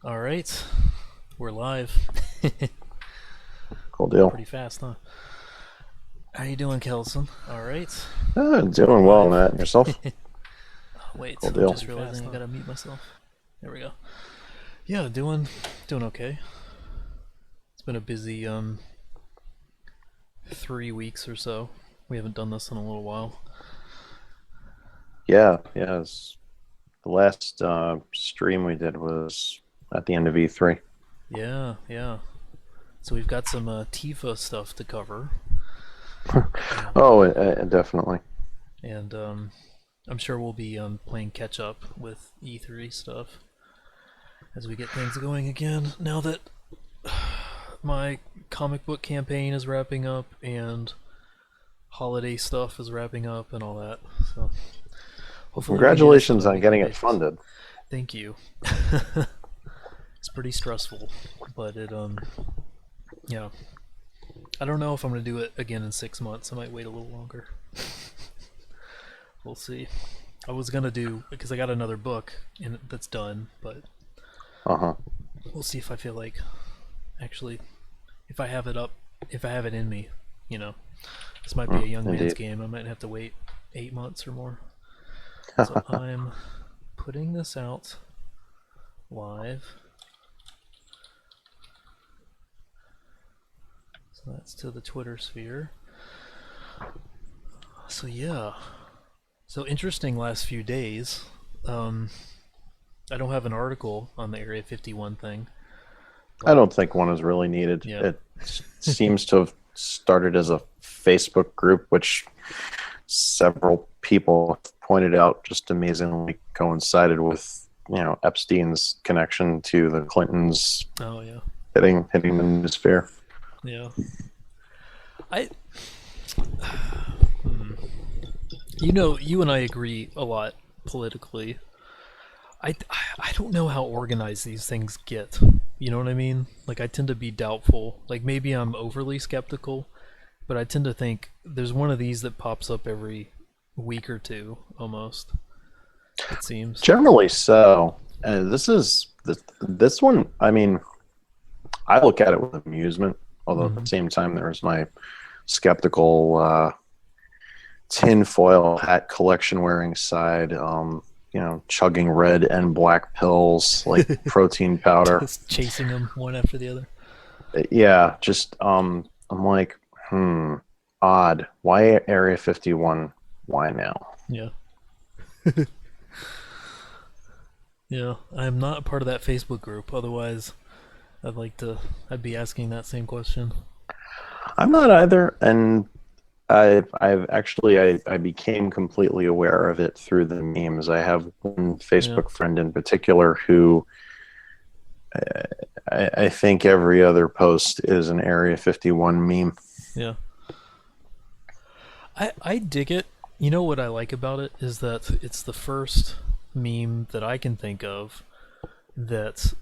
All right, we're live. Cool deal. Pretty fast, huh? How you doing, Kelson? All right, we're Doing well, live. Matt. And yourself? Wait, Cool I'm deal. just realizing I gotta mute myself. There we go. Yeah, doing okay. It's been a busy 3 weeks or so. We haven't done this in a little while. Yeah. The last stream we did was at the end of E3. Yeah. So we've got some Tifa stuff to cover, and Oh, definitely. I'm sure we'll be playing catch up with E3 stuff as we get things going again. Now that my comic book campaign is wrapping up and holiday stuff is wrapping up and all that. So hopefully we can do this on Congratulations a on weekly getting it basis. funded. Thank you. It's pretty stressful, but yeah. I don't know if I'm gonna do it again in 6 months. I might wait a little longer. We'll see. I was gonna do because I got another book and that's done, but Uh-huh. we'll see if I feel like actually if I have it up, if I have it in me, you know. This might be a young man's Indeed. game. I might have to wait 8 months or more. So I'm putting this out live. So that's to the Twitter sphere. So yeah. So interesting last few days. Um, I don't have an article on the Area 51 thing, I but don't think one is really needed. yeah. It seems to have started as a Facebook group, which several people have pointed out just amazingly coincided with, Epstein's connection to the Clintons Oh yeah. hitting the news sphere. Yeah. I hmm. You and I agree a lot politically. I I don't know how organized these things get. You know what I mean? Like I tend to be doubtful. Like maybe I'm overly skeptical, but I tend to think there's one of these that pops up every week or two almost. It seems. Generally so. This one. I mean, I look at it with amusement, although at the Mm-hmm. same time, there's my skeptical tinfoil hat collection wearing side. Chugging red and black pills like protein powder. Just chasing them one after the other. Yeah, just I'm like, odd. Why Area 51? Why now? Yeah. Yeah. I'm not a part of that Facebook group. Otherwise, I'd be asking that same question. I'm not either, and I became completely aware of it through the memes. I have one Yeah. Facebook friend in particular who I think every other post is an Area 51 meme. Yeah. I dig it. You know what I like about it is that it's the first meme that I can think of that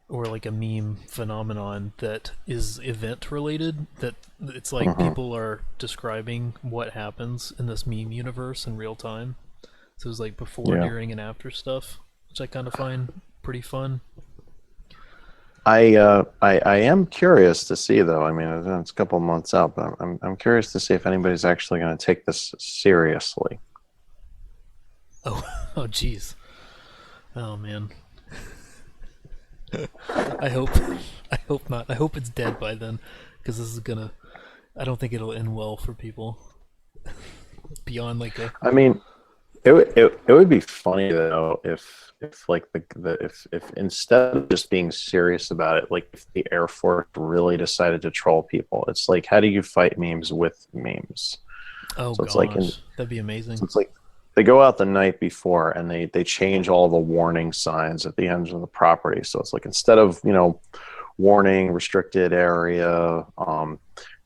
or like a meme phenomenon that is event related, that it's like Hmm. people are describing what happens in this meme universe in real time. So it's like before, Yeah, during, and after stuff, which I kind of find pretty fun. I am curious to see though. I mean, it's a couple of months out, but I'm curious to see if anybody's actually going to take this seriously. Oh, oh, jeez. Oh man. I hope, I hope not. I hope it's dead by then, because this is gonna. I don't think it'll end well for people beyond like a. I mean, it would be funny though if like if instead of just being serious about it, like if the Air Force really decided to troll people, it's like how do you fight memes with memes? Oh So it's like in gosh, that'd be so amazing. it's like they go out the night before and they change all the warning signs at the ends of the property. So it's like instead of warning restricted area, you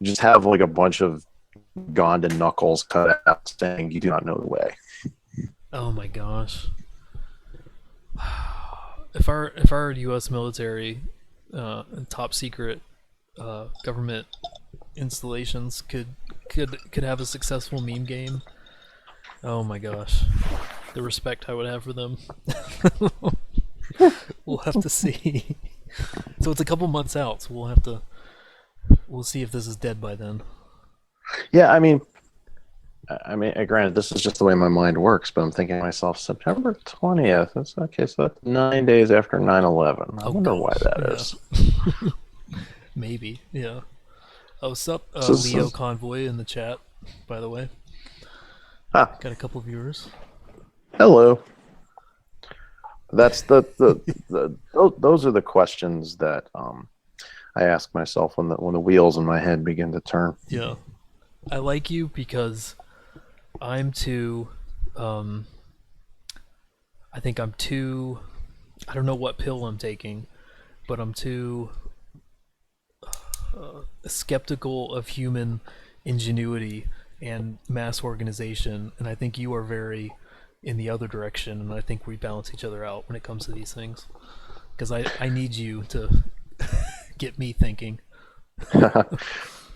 just have like a bunch of gone to knuckles cut out saying you do not know the way. Oh my gosh. If our U.S. military, top secret, government installations could have a successful meme game, oh my gosh, the respect I would have for them. We'll have to see. So it's a couple months out, so we'll see if this is dead by then. Yeah, granted, this is just the way my mind works, but I'm thinking to myself, September 20th. That's okay, so that's 9 days after 9/11. I wonder why that is. Maybe, yeah. Oh, sup, So, Leo Convoy in the chat, by the way. Got a couple viewers. Hello. That's those are the questions that I ask myself when the wheels in my head begin to turn. Yeah, I like you because I'm too. I think I'm too. I don't know what pill I'm taking, but I'm too skeptical of human ingenuity and mass organization, and I think you are very in the other direction, and I think we balance each other out when it comes to these things. Because I need you to get me thinking.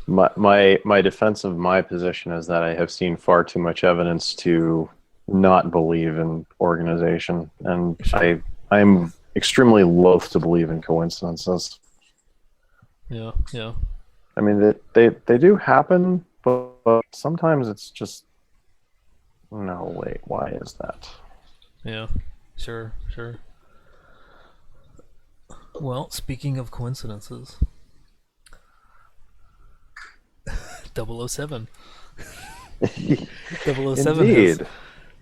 My defense of my position is that I have seen far too much evidence to not believe in organization, and Sure. I'm extremely loath to believe in coincidences. Yeah, yeah. I mean, they do happen, but sometimes it's just, no, wait, why is that? Yeah, sure, sure. Well, speaking of coincidences, 007. 007 has Indeed.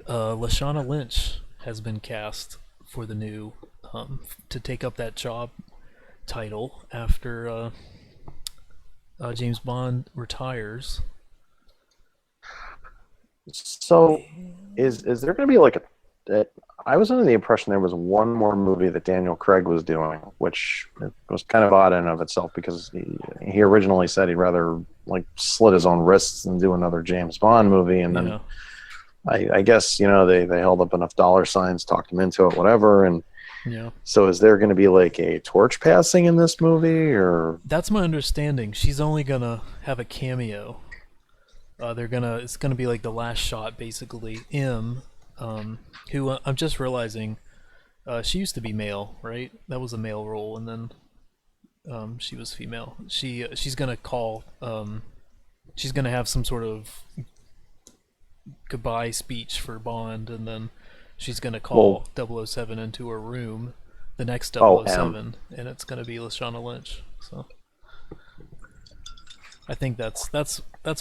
Lashana Lynch has been cast for the new to take up that job title after James Bond retires. So, is there going to be like I was under the impression there was one more movie that Daniel Craig was doing, which was kind of odd in and of itself because he originally said he'd rather like slit his own wrists than do another James Bond movie, and then I guess they held up enough dollar signs, talked him into it, whatever, and yeah. So is there going to be like a torch passing in this movie, or That's my understanding. She's only gonna have a cameo. It's gonna be like the last shot, basically. Who I'm just realizing, she used to be male, right? That was a male role, and then she was female. She's gonna call. She's gonna have some sort of goodbye speech for Bond, and then she's gonna call 007 into her room, the next 007, and it's gonna be Lashana Lynch. So I think that's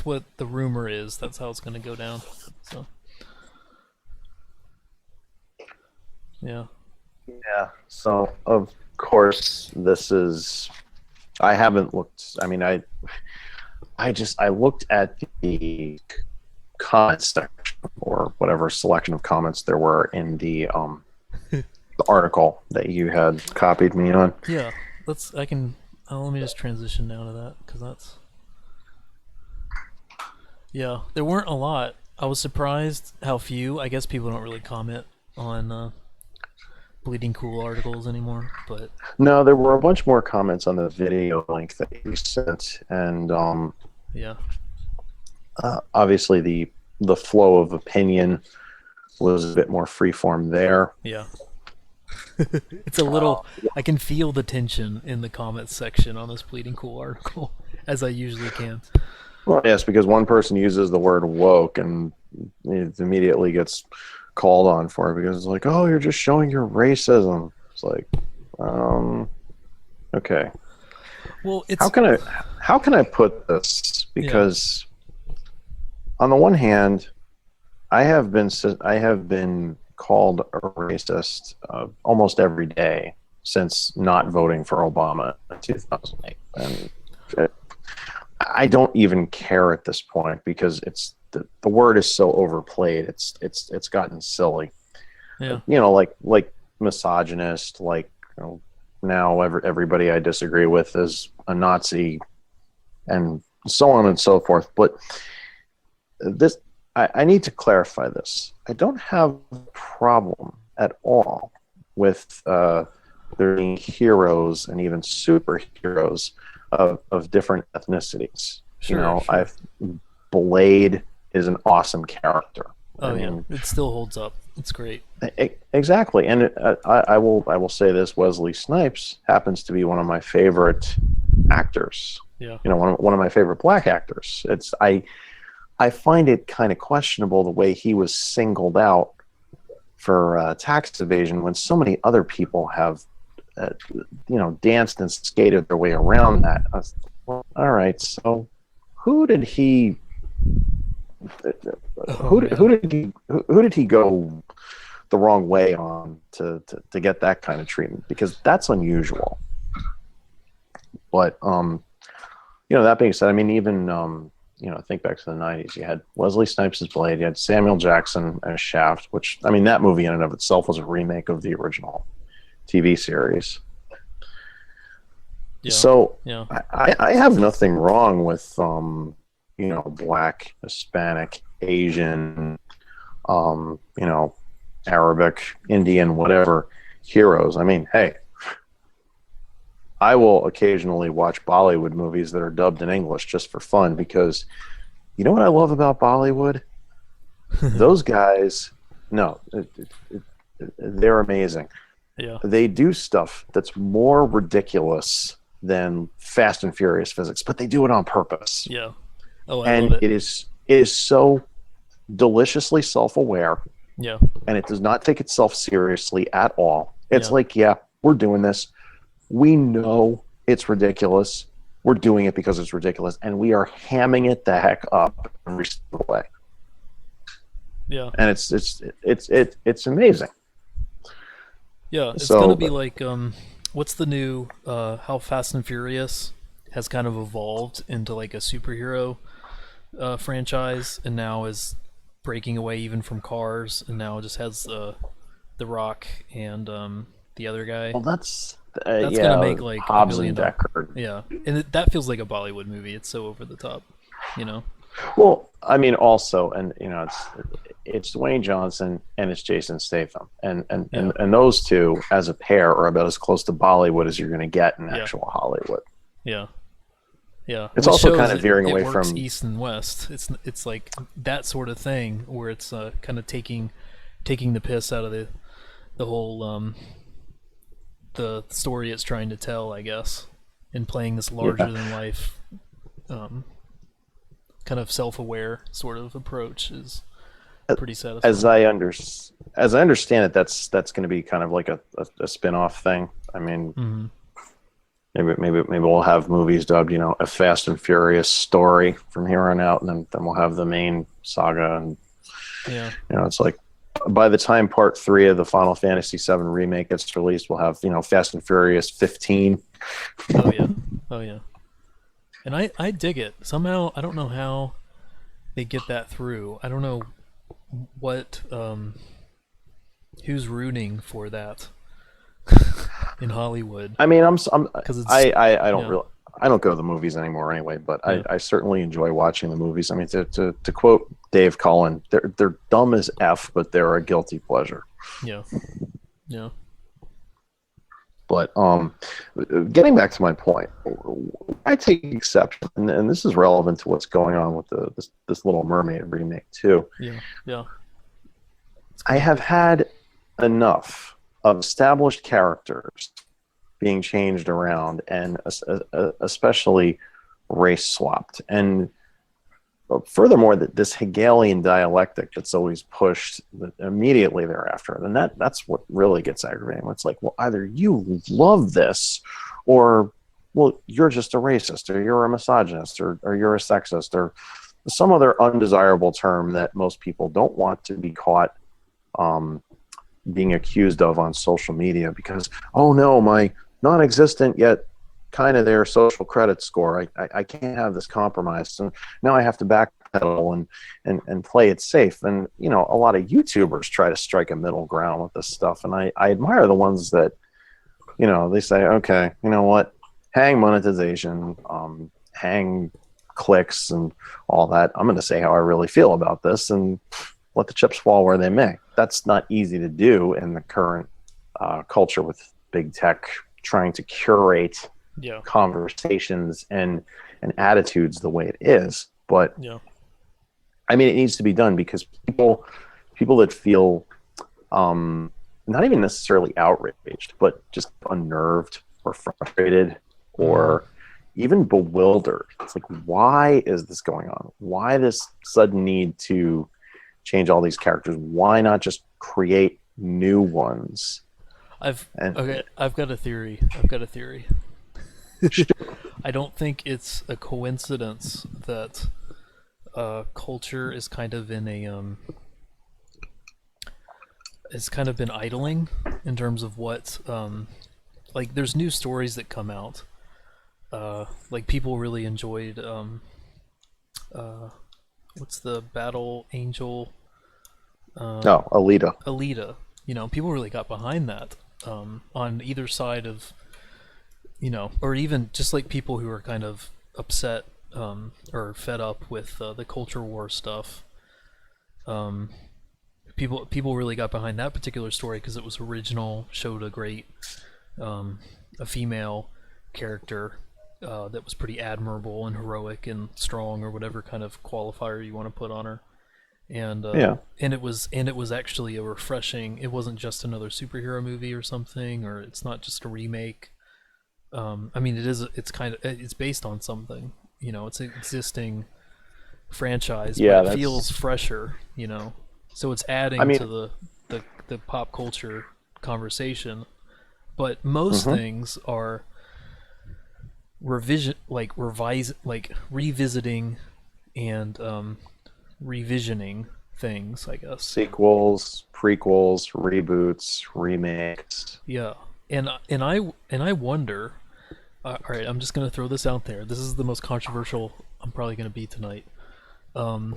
what the rumor is. That's how it's gonna go down. So yeah. Yeah. So of course this is. I haven't looked. I mean, I looked at the comments section or whatever selection of comments there were in the article that you had copied me on. Yeah. Let me just transition down to that because that's. Yeah, there weren't a lot. I was surprised how few. I guess people don't really comment on Bleeding Cool articles anymore, but no, there were a bunch more comments on the video link that you sent, and yeah, obviously the flow of opinion was a bit more freeform there. yeah. It's a little. I can feel the tension in the comments section on this Bleeding Cool article, as I usually can. Well, yes, because one person uses the word woke and it immediately gets called on for it because it's like, oh, you're just showing your racism. It's like, okay. Well, it's how can I put this? Because on the one hand, I have been called a racist almost every day since not voting for Obama in 2008, and I don't even care at this point because it's the word is so overplayed. It's gotten silly. Yeah. Like misogynist. Like now everybody I disagree with is a Nazi, and so on and so forth. But this I need to clarify this. I don't have a problem at all with there being heroes and even superheroes of different ethnicities. Sure. Blade is an awesome character. I Oh yeah, mean, it still holds up. It's great. exactly. And I will say this: Wesley Snipes happens to be one of my favorite actors. Yeah. One of my favorite black actors. I find it kind of questionable the way he was singled out for tax evasion when so many other people have, danced and skated their way around that. Well, all right, so who did he? Oh man. Who did he go the wrong way on to get that kind of treatment? Because that's unusual. But that being said, I mean, even think back to the '90s. You had Wesley Snipes as Blade. You had Samuel Jackson as Shaft, which I mean, that movie in and of itself was a remake of the original TV series. Yeah. So Yeah. I have nothing wrong with black, Hispanic, Asian, Arabic, Indian, whatever heroes. I mean, hey, I will occasionally watch Bollywood movies that are dubbed in English just for fun because you know what I love about Bollywood? Those guys, no, they're amazing. Yeah. They do stuff that's more ridiculous than Fast and Furious physics, but they do it on purpose. Yeah. Oh, I love And it. it is so deliciously self-aware, Yeah. and it does not take itself seriously at all. It's Yeah. like, yeah, we're doing this. We know it's ridiculous. We're doing it because it's ridiculous, and we are hamming it the heck up every single way. Yeah. And it's amazing. Yeah. It's gonna So be like what's the new how Fast and Furious has kind of evolved into like a superhero franchise, and now is breaking away even from cars, and now just has the Rock and the other guy. well, that's That's gonna yeah, make like a Hobbs billion and dollars. Deckard. Yeah, and that feels like a Bollywood movie. It's so over the top, you know. Well, I mean, also, and it's Dwayne Johnson and it's Jason Statham, and and Yeah, and, and those two as a pair are about as close to Bollywood as you're going to get in yeah, actual Hollywood. yeah, yeah. It's Which also kind shows of it, veering it away works from east and west. It's like that sort of thing where it's kind of taking the piss out of the whole the story it's trying to tell, I guess, and playing this yeah. larger than life um, kind of self-aware sort of approach is pretty As satisfying. as I understand it, that's going to be kind of like a spin-off thing. I mean, Hmm. maybe we'll have movies dubbed, a Fast and Furious story from here on out, and then we'll have the main saga, and Yeah. it's like by the time Part 3 of the Final Fantasy VII remake gets released, we'll have Fast and Furious 15. Oh yeah. Oh yeah. And I dig it. Somehow I don't know how they get that through. I don't know what who's rooting for that in Hollywood I mean, because it's I don't yeah, really. I don't go to the movies anymore anyway, but yeah, I certainly enjoy watching the movies. I mean, to quote Dave Cullen, they're dumb as F, but they're a guilty pleasure. yeah, yeah, But getting back to my point, I take exception, and this is relevant to what's going on with this Little Mermaid remake too. yeah, yeah. It's I kind of have had enough of established characters being changed around, and especially race swapped. And furthermore, that this Hegelian dialectic that's always pushed immediately thereafter, and that's what really gets aggravating. It's like, well, either you love this, or well, you're just a racist, or you're a misogynist, or you're a sexist, or some other undesirable term that most people don't want to be caught um, being accused of on social media because, oh no, my non-existent yet kind of their social credit score. I can't have this compromised. So now I have to backpedal and play it safe. And, a lot of YouTubers try to strike a middle ground with this stuff. And I admire the ones that, they say, okay, you know what, hang monetization, hang clicks and all that. I'm going to say how I really feel about this and let the chips fall where they may. That's not easy to do in the current culture with big tech trying to curate yeah, conversations and attitudes the way it is. But yeah, I mean, it needs to be done because people that feel not even necessarily outraged, but just unnerved or frustrated Mm. or even bewildered. It's like, why is this going on? Why this sudden need to change all these characters? Why not just create new ones? I've And okay. I've got a theory. I've got a theory. I don't think it's a coincidence that culture is kind of in a it's kind of been idling in terms of what like there's new stories that come out. Like people really enjoyed uh, what's the Battle Angel no, Alita. Alita. You know, people really got behind that on either side of, you know, or even just like people who are kind of upset or fed up with the culture war stuff. Um, people really got behind that particular story because it was original, showed a great a female character that was pretty admirable and heroic and strong or whatever kind of qualifier you want to put on her. Yeah. And it was actually a refreshing. It wasn't just another superhero movie or something, or it's not just a remake. I mean, it is. It's kind of. It's based on something. You know, it's an existing franchise, but Yeah, it feels that's fresher. You know, so it's I adding mean, to the pop culture conversation. But most mhm. things are revisiting and revisioning things, I guess. Sequels, prequels, reboots, remakes. Yeah, and I wonder. All right, I'm just gonna throw this out there. This is the most controversial I'm probably gonna be tonight. Um,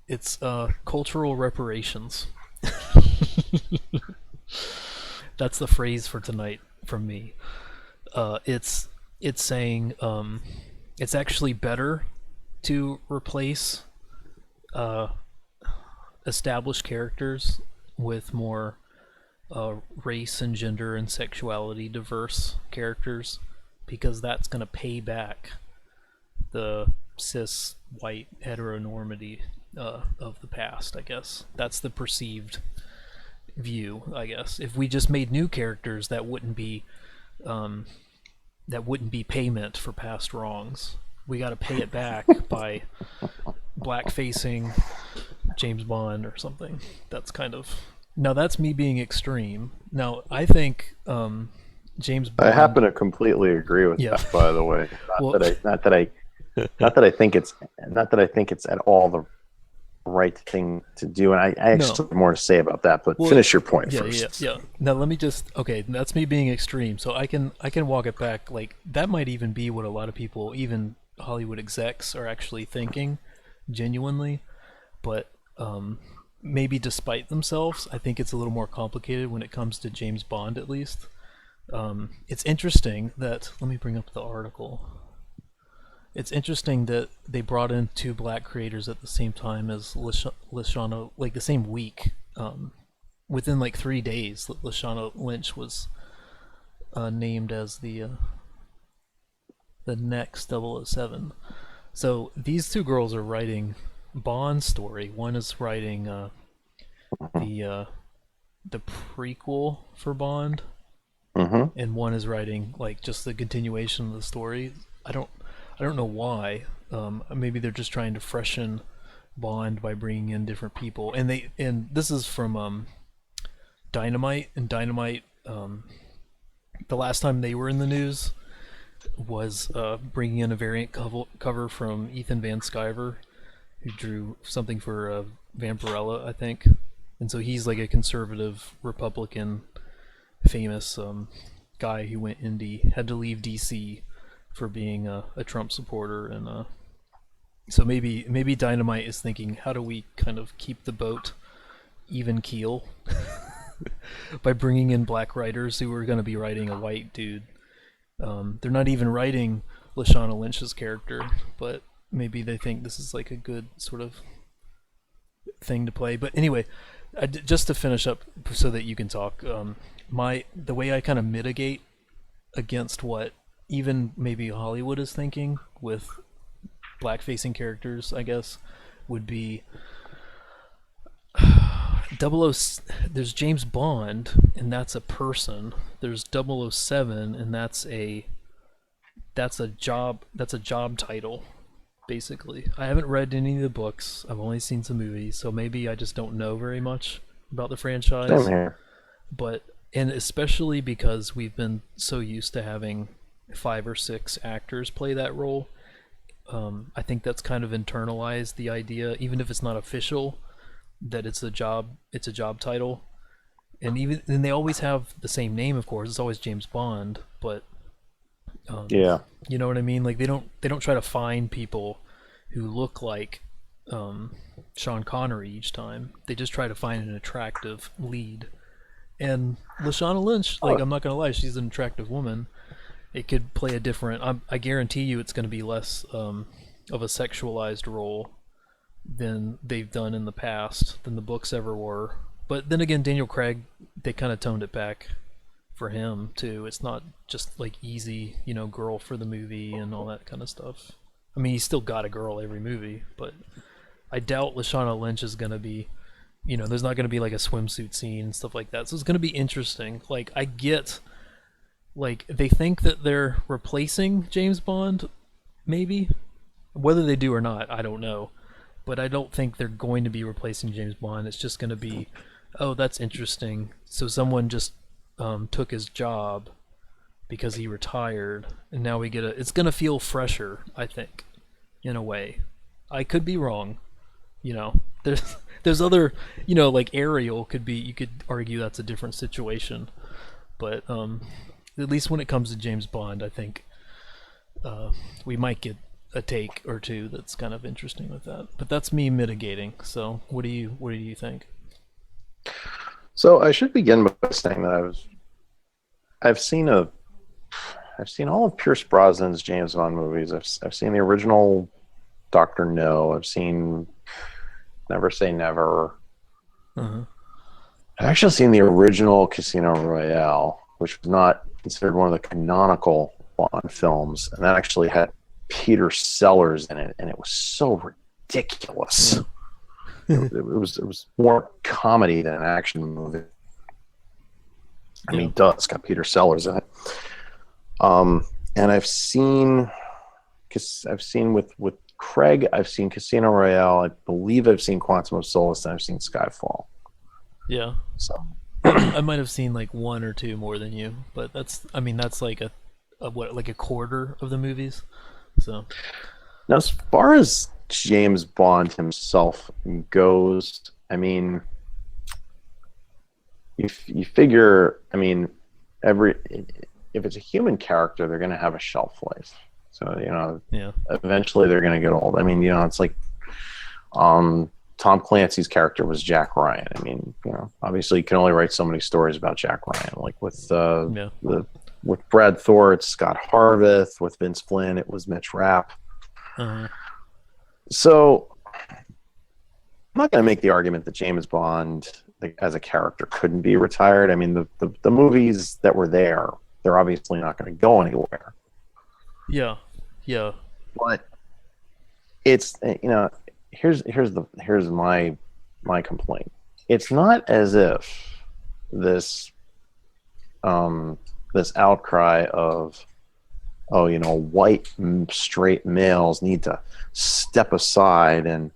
it's cultural reparations. That's the phrase for tonight from me. It's saying it's actually better to replace uh, established characters with more race and gender and sexuality diverse characters because that's going to pay back the cis white heteronormity of the past. I guess that's the perceived view. I guess if we just made new characters, um, that wouldn't be payment for past wrongs. We got to pay it back by black facing James Bond or something. That's kind of now that's me being extreme. Now I think James I Bond. happen to completely agree with Yeah. that, by the way. Well, Not that I think it's not that I think it's at all the right thing to do. And I no. actually have more to say about that, but Well, finish your point yeah, yeah, first. yeah. Now let me just okay. That's me being extreme. So I can walk it back. Like that might even be what a lot of people, even Hollywood execs, are actually thinking, genuinely. But maybe despite themselves, I think it's a little more complicated when it comes to James Bond, at least. It's interesting that let me bring up the article. It's interesting that they brought in two black creators at the same time as Lashana, like the same week. Within like 3 days, Lashana Lynch was named as the next 007. So these two girls are writing Bond's story. One is writing the uh, the prequel for Bond, Mm-hmm. and one is writing like just the continuation of the story. I don't I don't know why. Maybe they're just trying to freshen Bond by bringing in different people, and this is from Dynamite, and Dynamite. The last time they were in the news was bringing in a variant cover from Ethan Van Sciver, who drew something for Vampirella, I think, and so he's like a conservative Republican, famous guy who went indie, had to leave DC for being a Trump supporter, and so maybe Dynamite is thinking, how do we kind of keep the boat even keel by bringing in black writers who are going to be writing a white dude. They're not even writing Lashana Lynch's character, but maybe they think this is like a good sort of thing to play. But anyway, just to finish up so that you can talk, the way I kind of mitigate against what even maybe Hollywood is thinking with black facing characters, I guess, would be double O. There's James Bond, and that's a person. There's 007, and that's a job. That's a job title, basically. I haven't read any of the books. I've only seen some movies, so maybe I just don't know very much about the Same franchise. here. But and especially because we've been so used to having 5 or 6 actors play that role, I think that's kind of internalized the idea, even if it's not official, that it's a job. It's a job title, and they always have the same name. Of course, it's always James Bond, but Yeah. you know what I mean. Like they don't try to find people who look like Sean Connery each time. They just try to find an attractive lead. And Lashana Lynch, like, Oh, I'm not gonna lie, she's an attractive woman. It could play a different. I guarantee you, it's going to be less of a sexualized role than they've done in the past, than the books ever were. But then again, Daniel Craig, they kind of toned it back for him too. It's not just like easy, girl for the movie and all that kind of stuff. I mean, he's still got a girl every movie, but I doubt Lashana Lynch is going to be. There's not going to be like a swimsuit scene and stuff like that. So it's going to be interesting. Like, I get, like, they think that they're replacing James Bond, maybe. Whether they do or not, I don't know. But I don't think they're going to be replacing James Bond. It's just going to be, oh, that's interesting. So someone just took his job because he retired, and now we get a. It's going to feel fresher, I think, in a way. I could be wrong. There's other, like Ariel could be. You could argue that's a different situation, but at least when it comes to James Bond, I think we might get a take or two that's kind of interesting with that. But that's me mitigating. So what do you think? so I should begin by saying that I've seen all of Pierce Brosnan's James Bond movies. I've seen the original Doctor No. I've seen Never Say Never. Uh-huh. I've actually seen the original Casino Royale, which was not considered one of the canonical Bond films, and that actually had Peter Sellers in it, and it was so ridiculous. It was more comedy than an action movie. I mean, it's got Peter Sellers in it. And I've seen with Craig, I've seen Casino Royale. I believe I've seen Quantum of Solace, and I've seen Skyfall. Yeah. So I might have seen like 1 or 2 more than you, but that's like a what, like a quarter of the movies. So now, as far as James Bond himself goes, I mean, you figure, I mean, if it's a human character, they're going to have a shelf life. So eventually they're going to get old. I mean, it's like Tom Clancy's character was Jack Ryan. I mean, obviously you can only write so many stories about Jack Ryan. Like with Brad Thor, it's Scott Harvith. With Vince Flynn, it was Mitch Rapp. uh-huh. So I'm not going to make the argument that James Bond, like, as a character, couldn't be retired. I mean, the movies that were there, they're obviously not going to go anywhere. Yeah. But it's here's my complaint. It's not as if this outcry of white straight males need to step aside and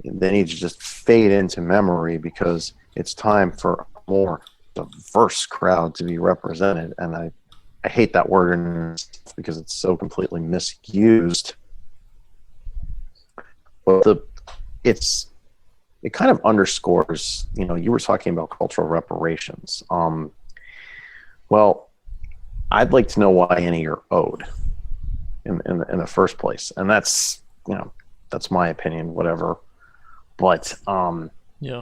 they need to just fade into memory because it's time for a more diverse crowd to be represented. And I hate that word because it's so completely misused. But it kind of underscores, you were talking about cultural reparations. Well, I'd like to know why any are owed in the first place, and that's my opinion, whatever. But Yeah.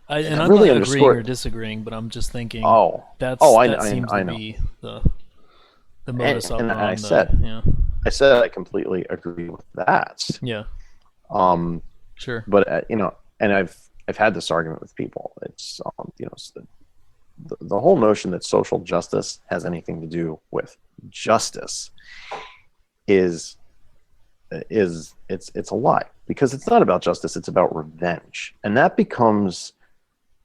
and I'm really not agreeing or disagreeing, but I'm just thinking that seems to be the modus and operandi. I said I completely agree with that. Yeah. Sure. But and I've had this argument with people. It's it's the whole notion that social justice has anything to do with justice is is it's a lie, because it's not about justice, it's about revenge. And that becomes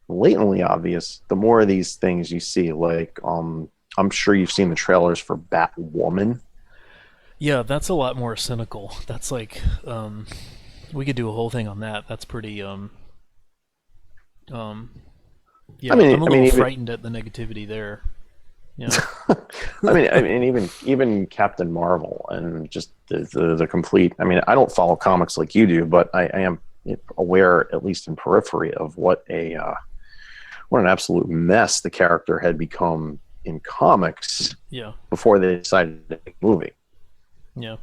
blatantly obvious the more of these things you see. Like, I'm sure you've seen the trailers for Batwoman. Yeah, that's a lot more cynical. That's like, we could do a whole thing on that. That's pretty, um, I yeah, mean, I'm a I mean, little even frightened at the negativity there. Yeah. I mean, even Captain Marvel, and just the complete. I mean, I don't follow comics like you do, but I am aware, at least in periphery, of what an absolute mess the character had become in comics Yeah. before they decided to make a movie. Yeah.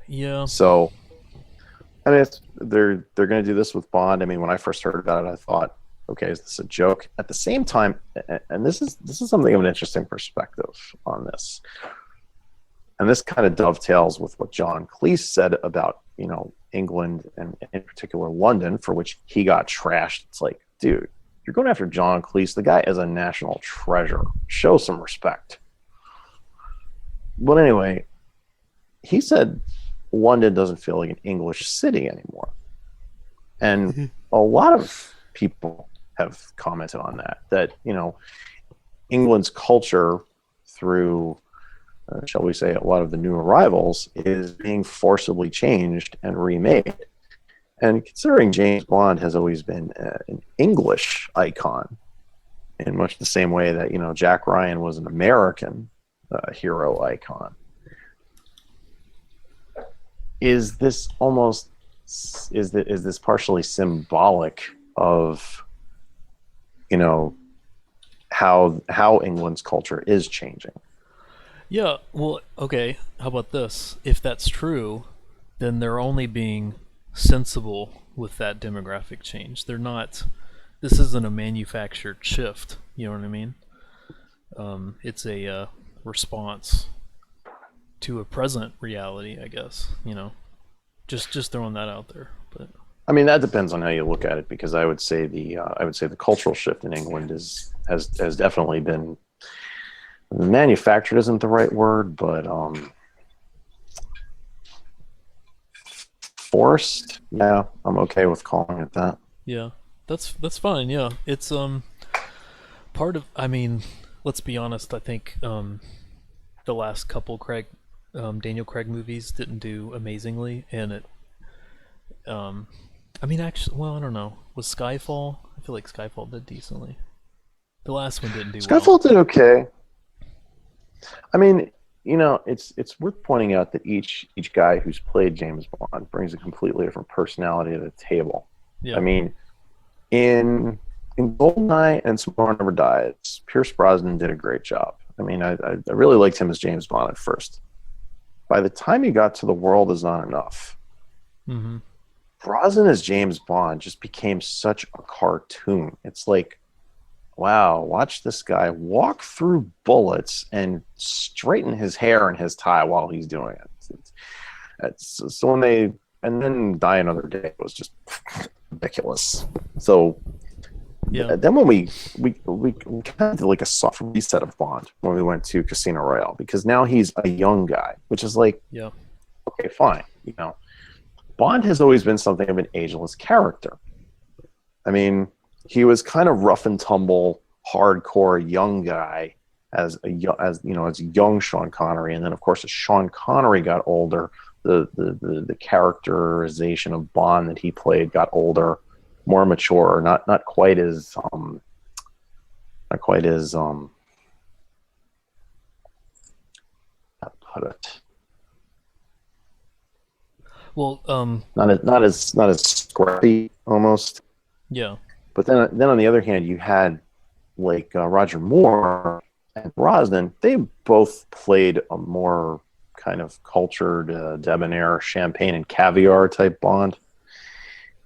Yeah. So, I mean, they're going to do this with Bond. I mean, when I first heard about it, I thought, okay, is this a joke? At the same time, and this is something of an interesting perspective on this, and this kind of dovetails with what John Cleese said about, England, and in particular London, for which he got trashed. It's like, dude, you're going after John Cleese. The guy is a national treasure. Show some respect. But anyway, he said London doesn't feel like an English city anymore. And a lot of people have commented on that, England's culture through, shall we say, a lot of the new arrivals is being forcibly changed and remade. And considering James Bond has always been an English icon, in much the same way that, Jack Ryan was an American hero icon, is this partially symbolic of, how England's culture is changing? Yeah. Well, okay. How about this? If that's true, then they're only being sensible with that demographic change. They're not. This isn't a manufactured shift. You know what I mean? It's a response to a present reality, I guess. Just throwing that out there. But I mean, that depends on how you look at it, because I would say the cultural shift in England has definitely been manufactured. Isn't the right word, but forced. Yeah, I'm okay with calling it that. yeah, that's fine. Yeah, it's part of. I mean, let's be honest. I think the last couple Daniel Craig movies didn't do amazingly, and um, I mean, actually, well, I don't know. Was Skyfall? I feel like Skyfall did decently. The last one didn't do well. Skyfall did okay. I mean, it's worth pointing out that each guy who's played James Bond brings a completely different personality to the table. I Yeah, mean, in Goldeneye and Tomorrow Never Dies, Pierce Brosnan did a great job. I mean, I really liked him as James Bond at first. By the time he got to The World Is Not Enough, mm-hmm. Brosnan as James Bond just became such a cartoon. It's like, wow, watch this guy walk through bullets and straighten his hair and his tie while he's doing it. So when they, and then Die Another Day was just ridiculous. So Yeah, then when we kind of did like a soft reset of Bond when we went to Casino Royale, because now he's a young guy, which is like, yeah, okay, fine. Bond has always been something of an ageless character. I mean, he was kind of rough and tumble, hardcore young guy as young Sean Connery, and then of course as Sean Connery got older, the characterization of Bond that he played got older, more mature, not quite as how to put it, well, not as scrappy almost. yeah, But then on the other hand, you had like Roger Moore and Brosnan. They both played a more kind of cultured, debonair, champagne and caviar type Bond.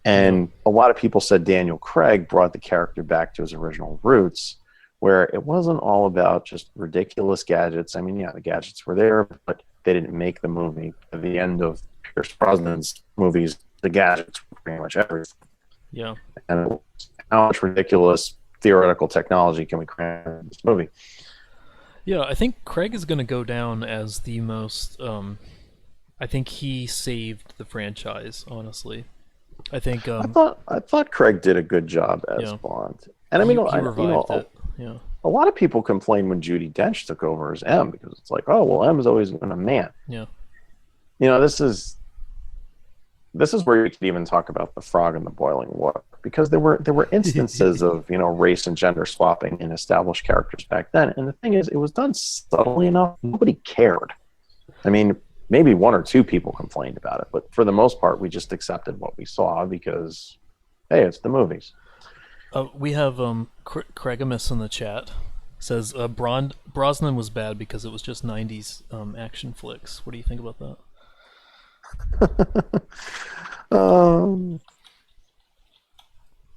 yeah, And a lot of people said Daniel Craig brought the character back to his original roots, where it wasn't all about just ridiculous gadgets. I mean, yeah, the gadgets were there, but they didn't make the movie. At the end of Pierce Brosnan's movies, the gadgets were pretty much everything. yeah. And how much ridiculous theoretical technology can we cram in this movie? Yeah, I think Craig is going to go down as the most I think he saved the franchise. Honestly, I think I thought Craig did a good job as yeah, Bond, and I mean, he revived it. Yeah, a lot of people complained when Judi Dench took over as M because it's like, oh well, M has always been a man. yeah. This is where you could even talk about the frog in the boiling water because there were instances of race and gender swapping in established characters back then, and the thing is, it was done subtly enough. Nobody cared. I mean, maybe one or two people complained about it, but for the most part, we just accepted what we saw because, hey, it's the movies. We have Craigamus in the chat says Brosnan was bad because it was just '90s action flicks. What do you think about that? um,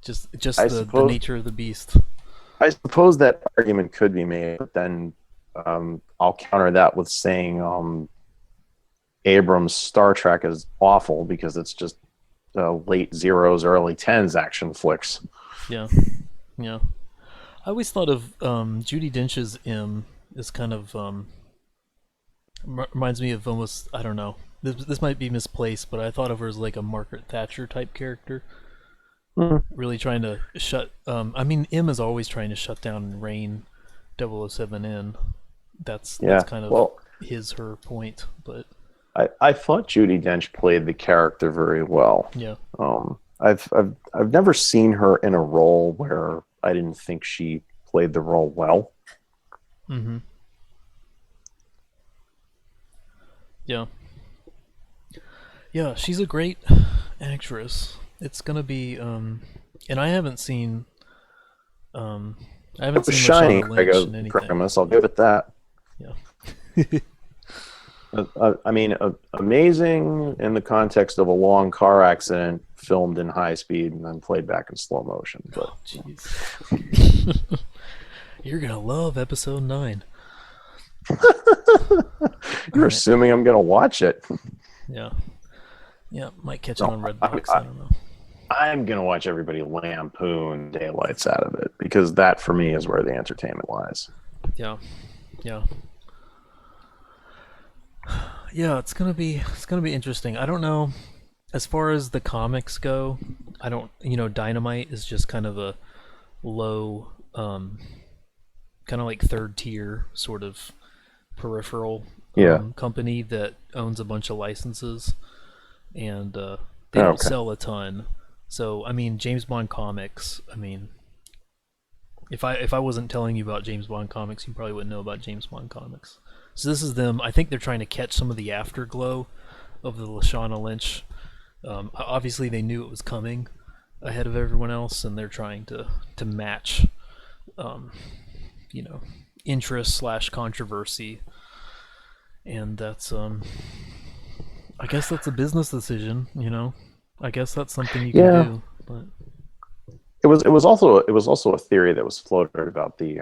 Just the suppose nature of the beast. I suppose that argument could be made, but then I'll counter that with saying Abrams' Star Trek is awful because it's just late zeros, early tens action flicks. Yeah, yeah. I always thought of Judi Dench's M as kind of reminds me of almost, I don't know. This might be misplaced, but I thought of her as like a Margaret Thatcher type character, really trying to shut. I mean, M is always trying to shut down and rein 007 in. That's kind of well, her point, but I thought Judi Dench played the character very well. yeah. I've never seen her in a role where I didn't think she played the role well. Mm-hmm. Yeah. Yeah, she's a great actress. It's gonna be and I haven't seen Shining, Lashana Lynch in anything. I'll give it that. Yeah. I mean, amazing in the context of a long car accident filmed in high speed and then played back in slow motion. But jeez. You're gonna love episode 9. You're assuming I'm gonna watch it. Yeah. Yeah, might catch it on Redbox. I don't know. I'm gonna watch everybody lampoon daylights out of it because that for me is where the entertainment lies. Yeah. Yeah. Yeah, it's gonna be interesting. I don't know. As far as the comics go, I don't. Dynamite is just kind of a low, kind of like third tier sort of peripheral company that owns a bunch of licenses, and they don't sell a ton. So I mean, James Bond comics. I mean, if I wasn't telling you about James Bond comics, you probably wouldn't know about James Bond comics. So this is them. I think they're trying to catch some of the afterglow of the Lashana Lynch. Obviously, they knew it was coming ahead of everyone else, and they're trying to match, interest / controversy. And that's, I guess that's a business decision. I guess that's something you can do. But it was also a theory that was floated about the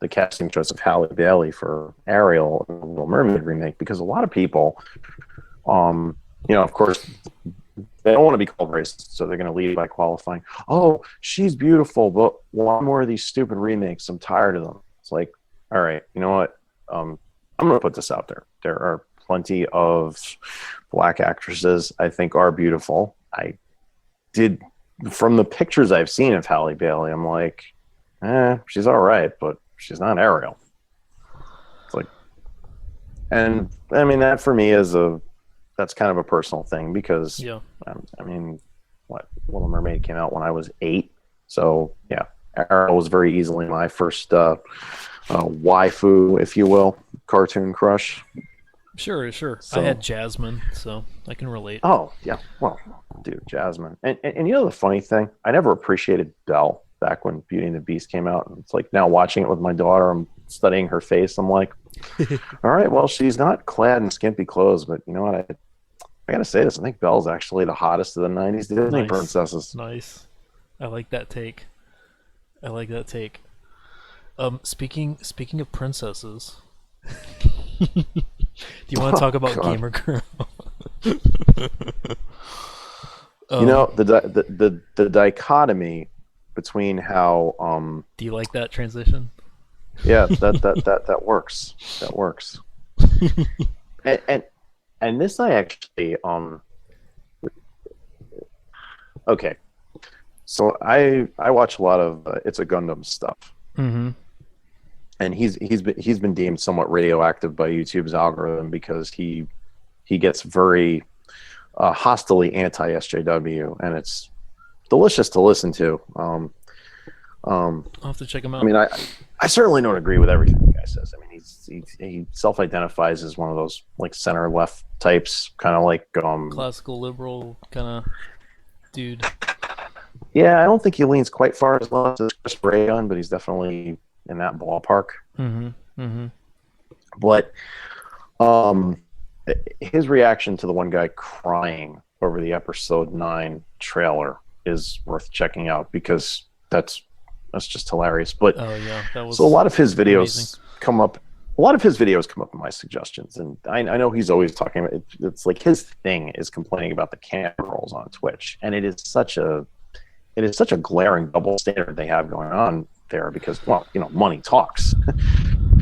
the casting choice of Halle Bailey for Ariel in the Little Mermaid remake because a lot of people, of course, they don't want to be called racist, so they're going to lead by qualifying. Oh, she's beautiful, but one more of these stupid remakes. I'm tired of them. It's like, all right, you know what? I'm going to put this out there. There are plenty of black actresses I think are beautiful. From the pictures I've seen of Halle Bailey, I'm like, she's all right, but she's not Ariel. It's like, and I mean that for me that's kind of a personal thing because I mean, Little Mermaid came out when I was 8, so yeah, Ariel was very easily my first waifu, if you will, cartoon crush. Sure. So, I had Jasmine, so I can relate. Oh yeah, well, dude, Jasmine, and the funny thing, I never appreciated Belle back when Beauty and the Beast came out, and it's like now watching it with my daughter, I'm studying her face. I'm like, all right, well, she's not clad in skimpy clothes, but you know what? I gotta say this. I think Belle's actually the hottest of the '90s Disney princesses. Nice. I like that take. Speaking of princesses. Do you want to talk about Gamer Girl? The dichotomy between how do you like that transition? Yeah, that works. That works. and and this I actually okay. So I watch a lot of It's a Gundam stuff, Mm-hmm. and he's been deemed somewhat radioactive by YouTube's algorithm because he gets very hostily anti SJW, and it's delicious to listen to. I'll have to check him I out. mean, I certainly don't agree with everything the guy says. I mean, he self-identifies as one of those like center left types, kind of like Classical liberal kind of dude. yeah. I don't think he leans quite far as left as Chris Ray, but he's definitely in that ballpark. Mm-hmm. Mm-hmm. But um, his reaction to the one guy crying over the episode 9 trailer is worth checking out because that's just hilarious. But Oh yeah, that was so a lot of his videos amazing. come up. A lot of his videos come up in my suggestions, and I know he's always talking about it. It's like his thing is complaining about the camera rolls on Twitch, and it is such a glaring double standard they have going on there because, well, money talks.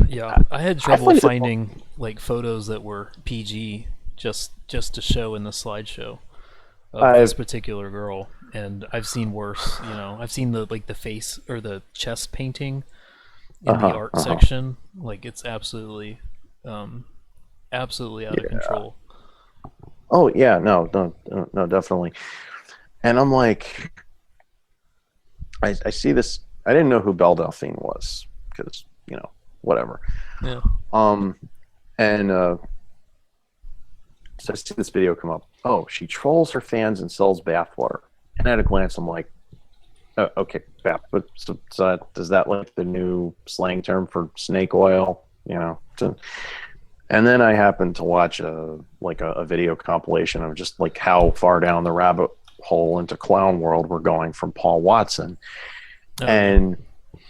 Yeah, I had trouble finding like photos that were PG just to show in the slideshow of this particular girl, and I've seen worse. I've seen the face or the chest painting in the art section. Like it's absolutely absolutely out of control. Oh yeah, no, definitely. And I'm like, I see this. I didn't know who Belle Delphine was because whatever. Yeah. And so I see this video come up. Oh, she trolls her fans and sells bathwater. And at a glance, I'm like, oh, okay, bath. But so is that like the new slang term for snake oil? And then I happened to watch a video compilation of just like how far down the rabbit hole into clown world we're going from Paul Watson. And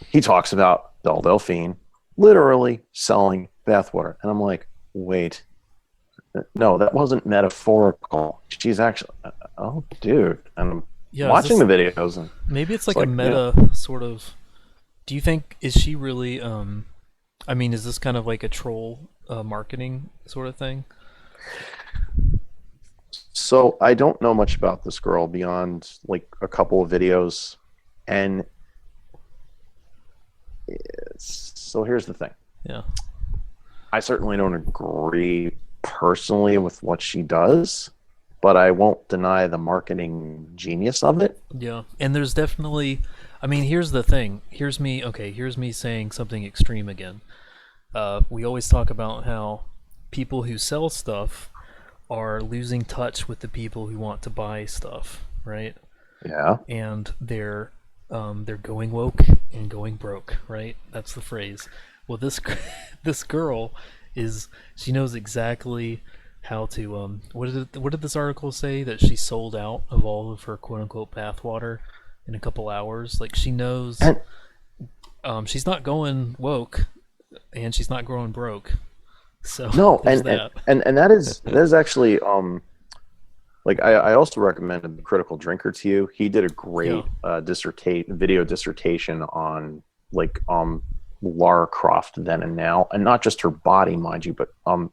he talks about Belle Delphine literally selling bathwater. And I'm like, wait, no, that wasn't metaphorical. She's actually, oh, dude. And I'm watching the videos. And maybe it's like a meta sort of. Do you think, is she really, I mean, is this kind of like a troll marketing sort of thing? So I don't know much about this girl beyond like a couple of videos. And so here's the thing. Yeah. I certainly don't agree personally with what she does, but I won't deny the marketing genius of it. Yeah. And there's definitely, I mean, here's the thing. Here's me saying something extreme again. We always talk about how people who sell stuff are losing touch with the people who want to buy stuff, right? Yeah. And they're going woke and going broke, right? That's the phrase. Well, this girl she knows exactly how to what did this article say, that she sold out of all of her quote unquote bathwater in a couple hours? Like she knows she's not going woke and she's not growing broke. So no, and that is actually like I also recommended The Critical Drinker to you. He did a great video dissertation on like Lara Croft then and now, and not just her body, mind you, but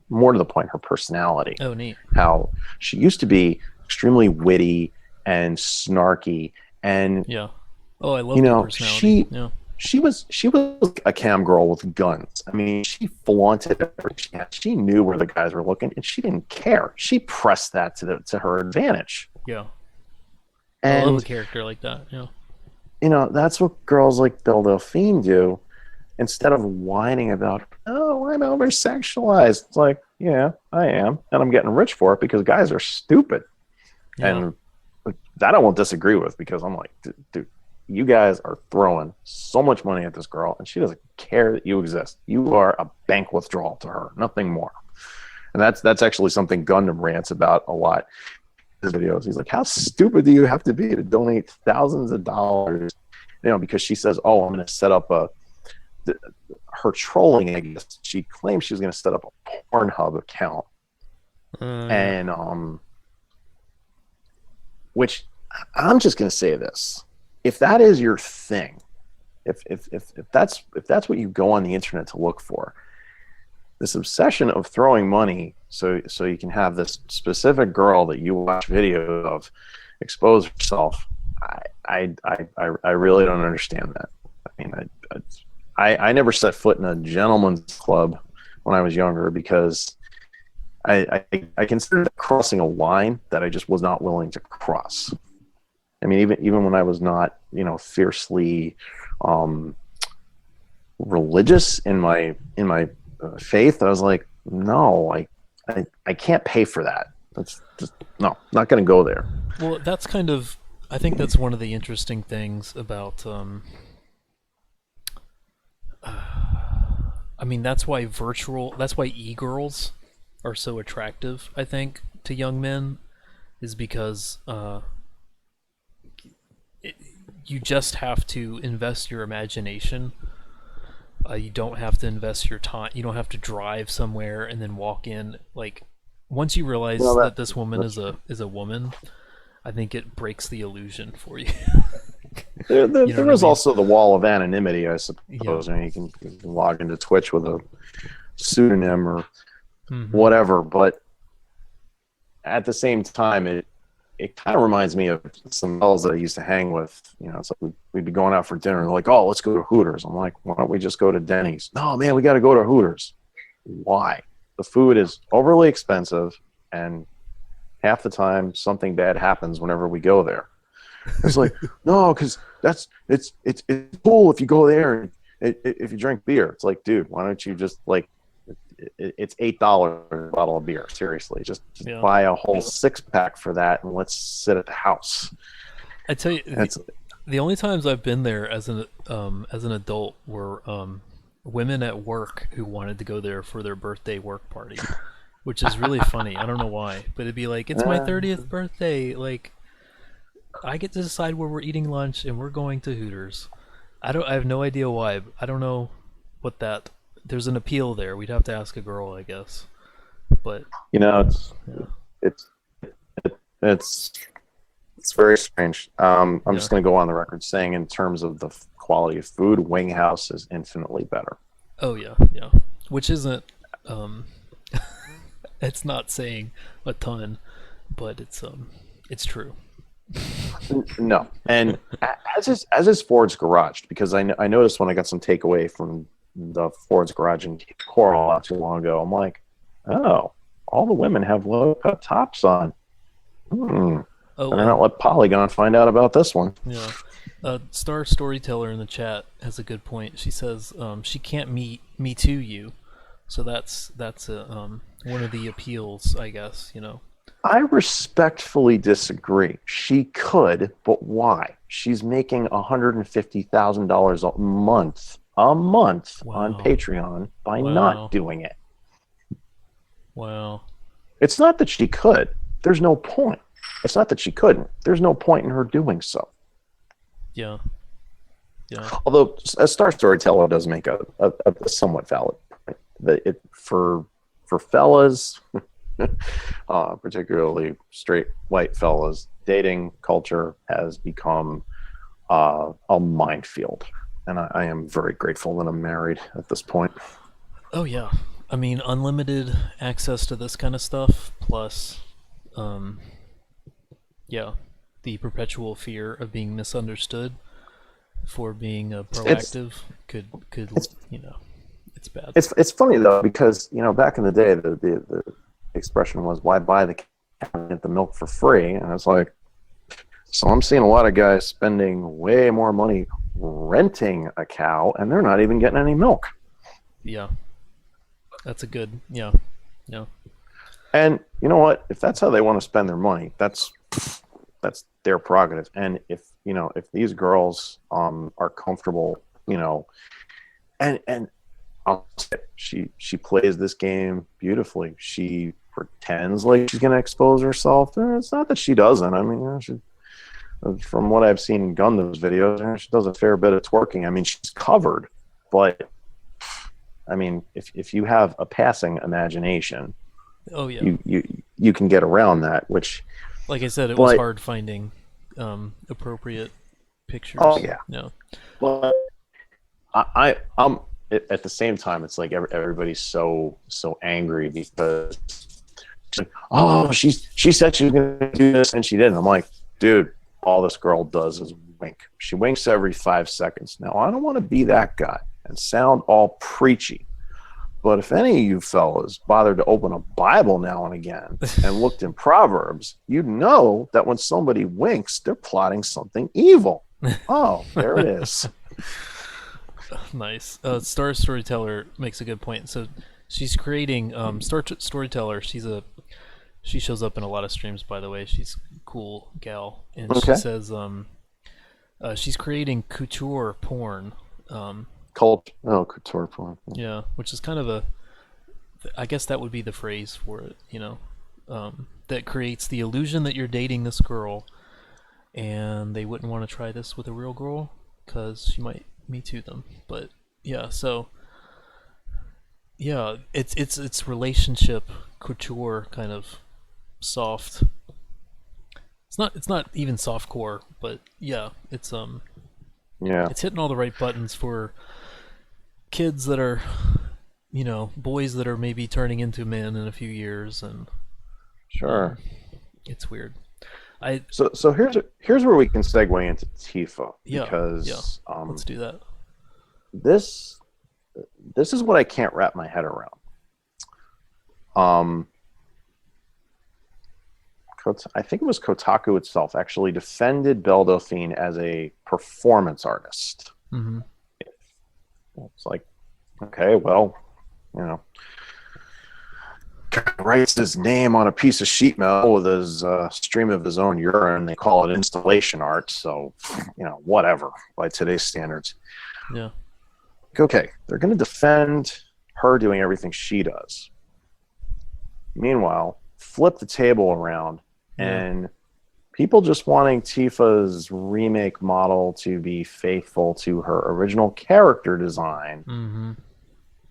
more to the point, her personality. Oh, neat. How she used to be extremely witty and snarky, and I love her personality. She was a cam girl with guns. I mean, she flaunted everything she had. She knew where the guys were looking, and she didn't care. She pressed that to her advantage. Yeah, and I love a character like that. Yeah, that's what girls like Belle Delphine do. Instead of whining about, oh, I'm over-sexualized. It's like, yeah, I am. And I'm getting rich for it because guys are stupid. Yeah. And that I won't disagree with, because I'm like, dude, you guys are throwing so much money at this girl, and she doesn't care that you exist. You are a bank withdrawal to her, nothing more. And that's actually something Gundam rants about a lot in his videos. He's like, how stupid do you have to be to donate thousands of dollars? Because she says, oh, I'm going to set up her trolling, I guess. She claimed she was going to set up a Pornhub account, and which I'm just going to say this: if that is your thing, if that's what you go on the internet to look for, this obsession of throwing money so you can have this specific girl that you watch videos of expose herself. I really don't understand that. I mean, I never set foot in a gentleman's club when I was younger because I considered it crossing a line that I just was not willing to cross. I mean, even when I was not, fiercely religious in my faith, I was like, no, I can't pay for that. That's just no, not going to go there. Well, I think that's one of the interesting things about. I mean, that's why e-girls are so attractive, I think, to young men, is because you just have to invest your imagination. You don't have to invest your time. You don't have to drive somewhere and then walk in. Like, once you realize that this woman is a woman, I think it breaks the illusion for you. There is also the wall of anonymity, I suppose. Yeah. I mean, you can log into Twitch with a pseudonym or whatever, but at the same time, it kind of reminds me of some girls that I used to hang with. It's like we'd be going out for dinner. They're like, "Oh, let's go to Hooters." I'm like, "Why don't we just go to Denny's?" "No, man, we got to go to Hooters." Why? The food is overly expensive, and half the time something bad happens whenever we go there. It's like, no, because it's cool if you go there and if you drink beer. It's like, dude, why don't you just it's $8 a bottle of beer. Seriously, just buy a whole 6-pack for that and let's sit at the house. I tell you, the only times I've been there as an adult were women at work who wanted to go there for their birthday work party, which is really funny. I don't know why, but it'd be like, it's my 30th birthday. Like, I get to decide where we're eating lunch and we're going to Hooters. I have no idea why. I don't know what that. There's an appeal there. We'd have to ask a girl, I guess. But it's very strange. I'm just going to go on the record saying, in terms of the quality of food, Wing House is infinitely better. Oh yeah. Which isn't. It's not saying a ton, but it's true. No, and as is Ford's Garage, because I noticed when I got some takeaway from the Ford's Garage in Coral not too long ago, I'm like, oh, all the women have low cut tops on. Better not let Polygon find out about this one. Yeah. Star Storyteller in the chat has a good point. She says she can't me too you, so that's one of the appeals, I guess. I respectfully disagree. She could, but why? She's making $150,000 a month on Patreon by not doing it. Wow. It's not that she could. There's no point. It's not that she couldn't. There's no point in her doing so. Yeah. Although a Star Storyteller does make a somewhat valid point. That for fellas, particularly straight white fellas, dating culture has become a minefield. And I am very grateful that I'm married at this point. Oh, yeah. I mean, unlimited access to this kind of stuff, plus, the perpetual fear of being misunderstood for being proactive could it's bad. It's funny, though, because, back in the day, the expression was, why buy the cow and get the milk for free? And it's like, so I'm seeing a lot of guys spending way more money renting a cow, and they're not even getting any milk. Yeah. That's a good, yeah. And you know what? If that's how they want to spend their money, that's their prerogative. And if these girls are comfortable, and I'll say she plays this game beautifully. She pretends like she's going to expose herself. It's not that she doesn't. I mean, from what I've seen in Gundam's videos, she does a fair bit of twerking. I mean, she's covered, but I mean, if you have a passing imagination, you can get around that. Which, like I said, it was hard finding appropriate pictures. Oh yeah. No. But at the same time, it's like everybody's so angry because oh, she said she was going to do this and she didn't. I'm like, dude, all this girl does is wink. She winks every 5 seconds. Now, I don't want to be that guy and sound all preachy, but if any of you fellas bothered to open a Bible now and again and looked in Proverbs, you'd know that when somebody winks, they're plotting something evil. Oh, there it is. Nice. Star Storyteller makes a good point. So she's creating Storyteller. She shows up in a lot of streams, by the way. She's a cool gal, and Okay. she says she's creating couture porn. Couture porn. Yeah, which is kind of I guess that would be the phrase for it. That creates the illusion that you're dating this girl, and they wouldn't want to try this with a real girl because she might Me Too them. But yeah, so yeah, it's relationship couture kind of soft. It's not even softcore, but yeah, it's hitting all the right buttons for kids that are, boys that are maybe turning into men in a few years, and Sure. It's weird. So here's where we can segue into Tifa, because let's do that. This is what I can't wrap my head around. I think it was Kotaku itself actually defended Belle Delphine as a performance artist. Mm-hmm. It's like, okay, well, writes his name on a piece of sheet metal with his stream of his own urine. They call it installation art, so whatever by today's standards. Yeah. Okay, they're going to defend her doing everything she does. Meanwhile, flip the table around, and people just wanting Tifa's remake model to be faithful to her original character design. Mm-hmm.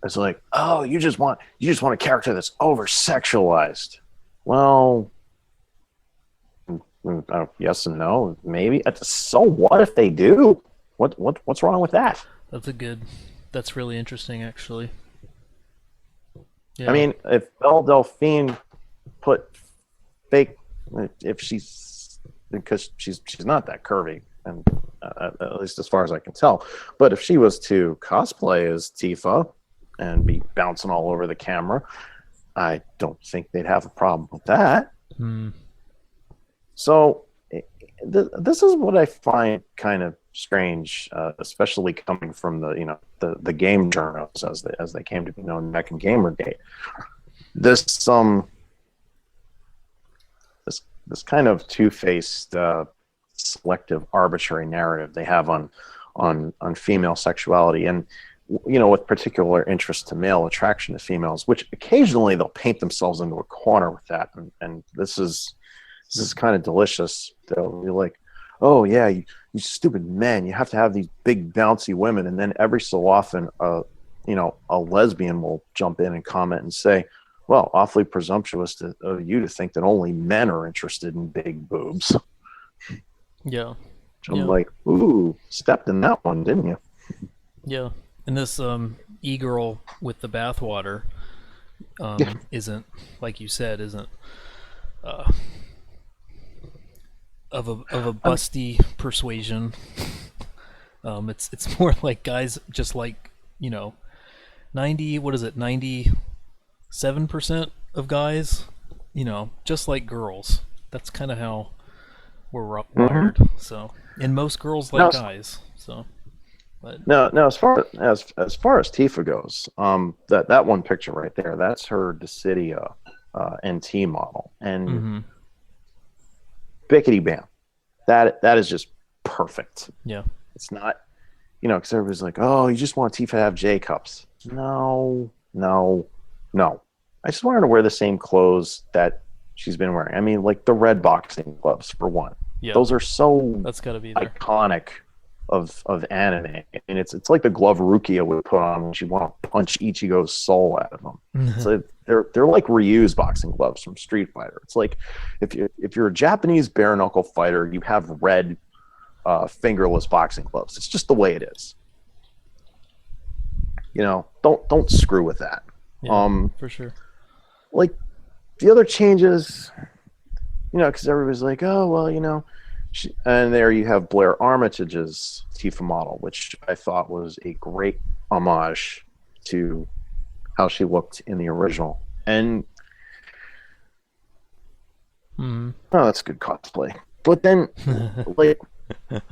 It's like, oh, you just want a character that's over sexualized. Well, yes and no, maybe. So what if they do? What's wrong with that? That's really interesting, actually. Yeah. I mean, if Belle Delphine put fake, because she's not that curvy, and at least as far as I can tell, but if she was to cosplay as Tifa and be bouncing all over the camera, I don't think they'd have a problem with that. So this is what I find kind of strange, especially coming from the game journals as they came to be known back in Gamergate. This kind of two-faced, selective, arbitrary narrative they have on female sexuality, and with particular interest to male attraction to females, which occasionally they'll paint themselves into a corner with that, and this is kind of delicious. They'll be like, oh yeah, you stupid men, you have to have these big bouncy women, and then every so often a lesbian will jump in and comment and say, well, awfully presumptuous of you to think that only men are interested in big boobs. Yeah. I'm like, ooh, stepped in that one, didn't you? Yeah. And this e-girl with the bathwater isn't, like you said, of a busty persuasion. It's more like guys just like 97% of guys, just like girls. That's kind of how we're wired. Mm-hmm. So, and most girls like guys. So, but no. As far as Tifa goes, that one picture right there, that's her Dissidia NT model, and bickety bam, that is just perfect. Yeah, it's not, because everybody's like, oh, you just want Tifa to have J cups. No. I just want her to wear the same clothes that she's been wearing. I mean, like the red boxing gloves, for one. Yeah. Those are so that's gotta be there. Iconic of anime. And it's like the glove Rukia would put on when she want to punch Ichigo's soul out of them. So they're like reused boxing gloves from Street Fighter. It's like if you're a Japanese bare knuckle fighter, you have red fingerless boxing gloves. It's just the way it is. don't screw with that. Yeah, for sure. Like the other changes, because everybody's like, oh well, and there you have Blair Armitage's Tifa model, which I thought was a great homage to how she looked in the original. And oh, that's good cosplay. But then, like,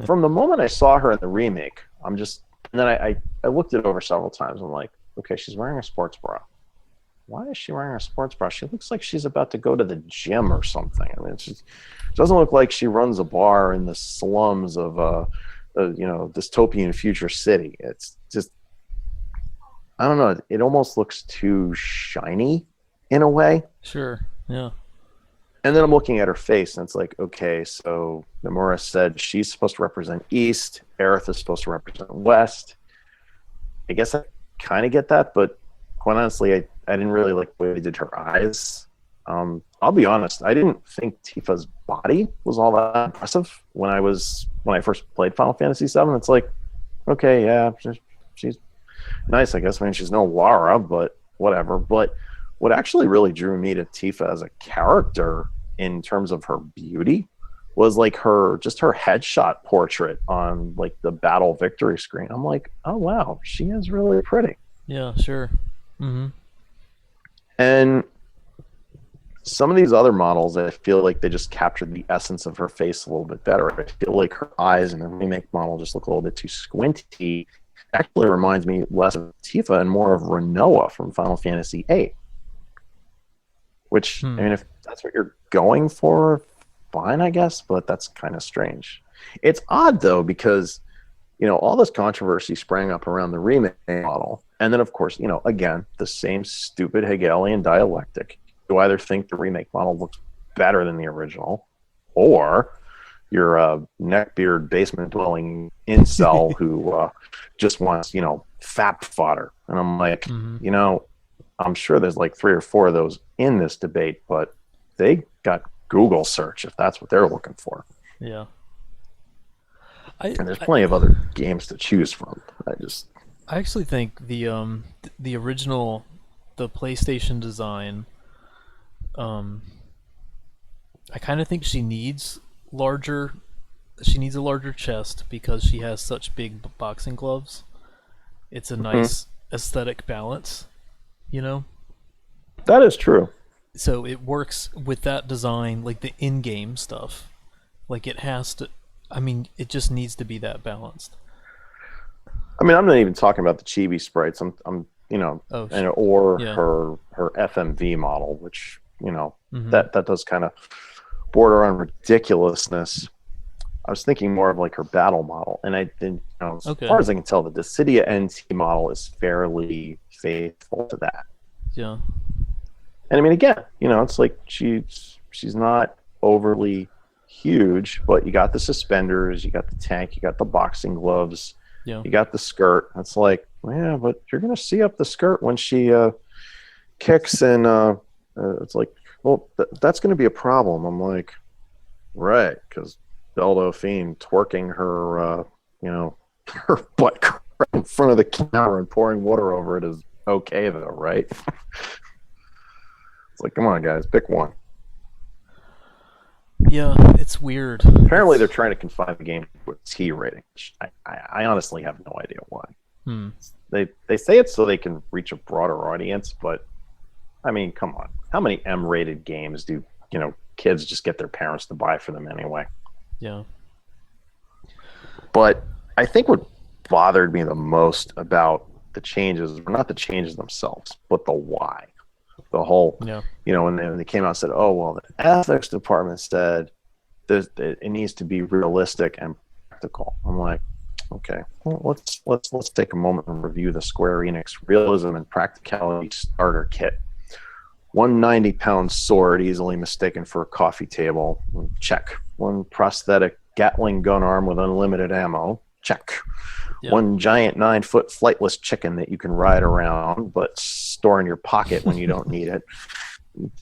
from the moment I saw her in the remake, and then I looked it over several times. I'm like, okay, she's wearing a sports bra. Why is she wearing a sports bra? She looks like she's about to go to the gym or something. I mean, it doesn't look like she runs a bar in the slums of dystopian future city. It's just, I don't know. It almost looks too shiny in a way. Sure. Yeah. And then I'm looking at her face, and it's like, okay, so Nomura said she's supposed to represent East, Aerith is supposed to represent West. I guess I kind of get that, but quite honestly, I didn't really like the way they did her eyes. I'll be honest, I didn't think Tifa's body was all that impressive when I first played Final Fantasy VII. It's like, okay, yeah, she's nice, I guess. I mean, she's no Lara, but whatever. But what actually really drew me to Tifa as a character in terms of her beauty was like her headshot portrait on like the battle victory screen. I'm like, oh wow, she is really pretty. Yeah, sure. And some of these other models, I feel like they just captured the essence of her face a little bit better. I feel like her eyes in the remake model just look a little bit too squinty. Actually reminds me less of Tifa and more of Renoa from Final Fantasy VIII. Which, I mean, if that's what you're going for, fine, I guess, but that's kind of strange. It's odd, though, because, all this controversy sprang up around the remake model. And then, of course, again, the same stupid Hegelian dialectic. You either think the remake model looks better than the original, or you're a neckbeard basement-dwelling incel who just wants, fap fodder. And I'm like, I'm sure there's like 3 or 4 of those in this debate, but they got Google search if that's what they're looking for. Yeah. And there's plenty of other games to choose from. I actually think the original, the PlayStation design, I kind of think she needs a larger chest because she has such big boxing gloves. It's a nice aesthetic balance, That is true. So it works with that design, like the in-game stuff. Like it has to, it just needs to be that balanced. I mean, I'm not even talking about the chibi sprites. Or Yeah. her FMV model, which that does kind of border on ridiculousness. I was thinking more of like her battle model, and as far as I can tell, the Dissidia NT model is fairly faithful to that. Yeah. And I mean, again, it's like she's not overly huge, but you got the suspenders, you got the tank, you got the boxing gloves, you got the skirt. It's like, yeah, but you're gonna see up the skirt when she kicks, and it's like, well, that's gonna be a problem. I'm like, right, because Belle Dauphine twerking her, her butt in front of the camera and pouring water over it is okay, though, right? It's like, come on, guys, pick one. Yeah, it's weird. Apparently, they're trying to confine the game to a T rating. I honestly have no idea why. They say it's so they can reach a broader audience, but I mean, come on, how many M-rated games do kids just get their parents to buy for them anyway? Yeah. But I think what bothered me the most about the changes were not the changes themselves, but the why. The whole, when they came out and said, oh, well, the ethics department said it needs to be realistic and practical. I'm like, okay, well, let's take a moment and review the Square Enix realism and practicality starter kit. 190-pound sword easily mistaken for a coffee table. Check. One prosthetic Gatling gun arm with unlimited ammo. Check. Yep. One giant 9-foot flightless chicken that you can ride around but store in your pocket when you don't need it.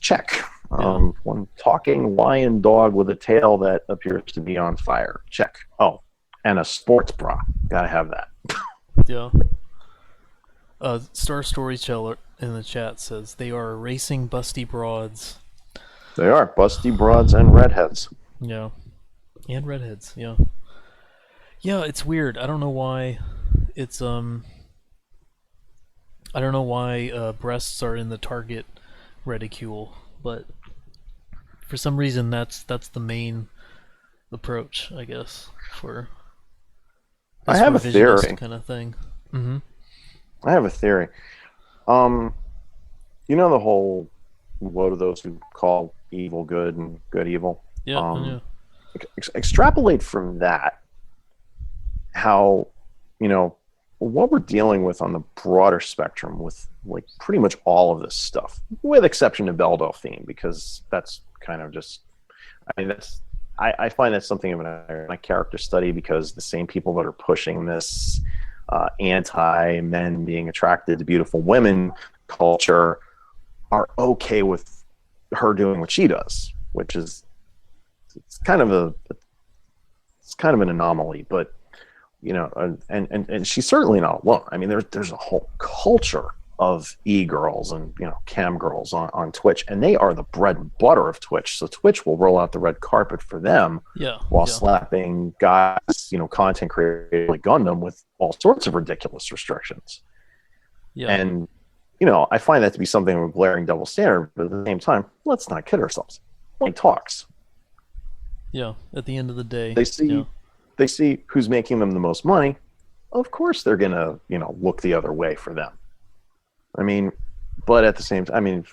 Check. One talking lion dog with a tail that appears to be on fire. Check. Oh, and a sports bra. Gotta have that. Yeah. Star Storyteller in the chat says they are racing busty broads. They are busty broads and redheads. Yeah, and redheads. Yeah, yeah. It's weird. I don't know why. It's I don't know why breasts are in the target reticule, but for some reason that's the main approach, I guess, for I this have a revisionist theory. kind of thing. Mm-hmm. I have a theory. Um, you know the whole woe to those who call evil good and good evil. Yeah, Um, yeah, Extrapolate from that how, you know, what we're dealing with on the broader spectrum with like pretty much all of this stuff, with exception to Belle Delphine, because that's kind of just, I mean, I find that something of my character study, because the same people that are pushing this anti men being attracted to beautiful women culture are okay with her doing what she does, which is it's kind of a it's kind of an anomaly, but you know, and she's certainly not alone. I mean, there's a whole culture of e-girls and, you know, cam girls on Twitch, and they are the bread and butter of Twitch. So Twitch will roll out the red carpet for them yeah, while yeah, slapping guys, you know, content creators like Gundam with all sorts of ridiculous restrictions. yeah, And you know, I find that to be something of a glaring double standard, but at the same time, let's not kid ourselves. Like talks. yeah. At the end of the day, They yeah, see they see who's making them the most money. Of course they're gonna, you know, look the other way for them. I mean, but at the same time, I mean,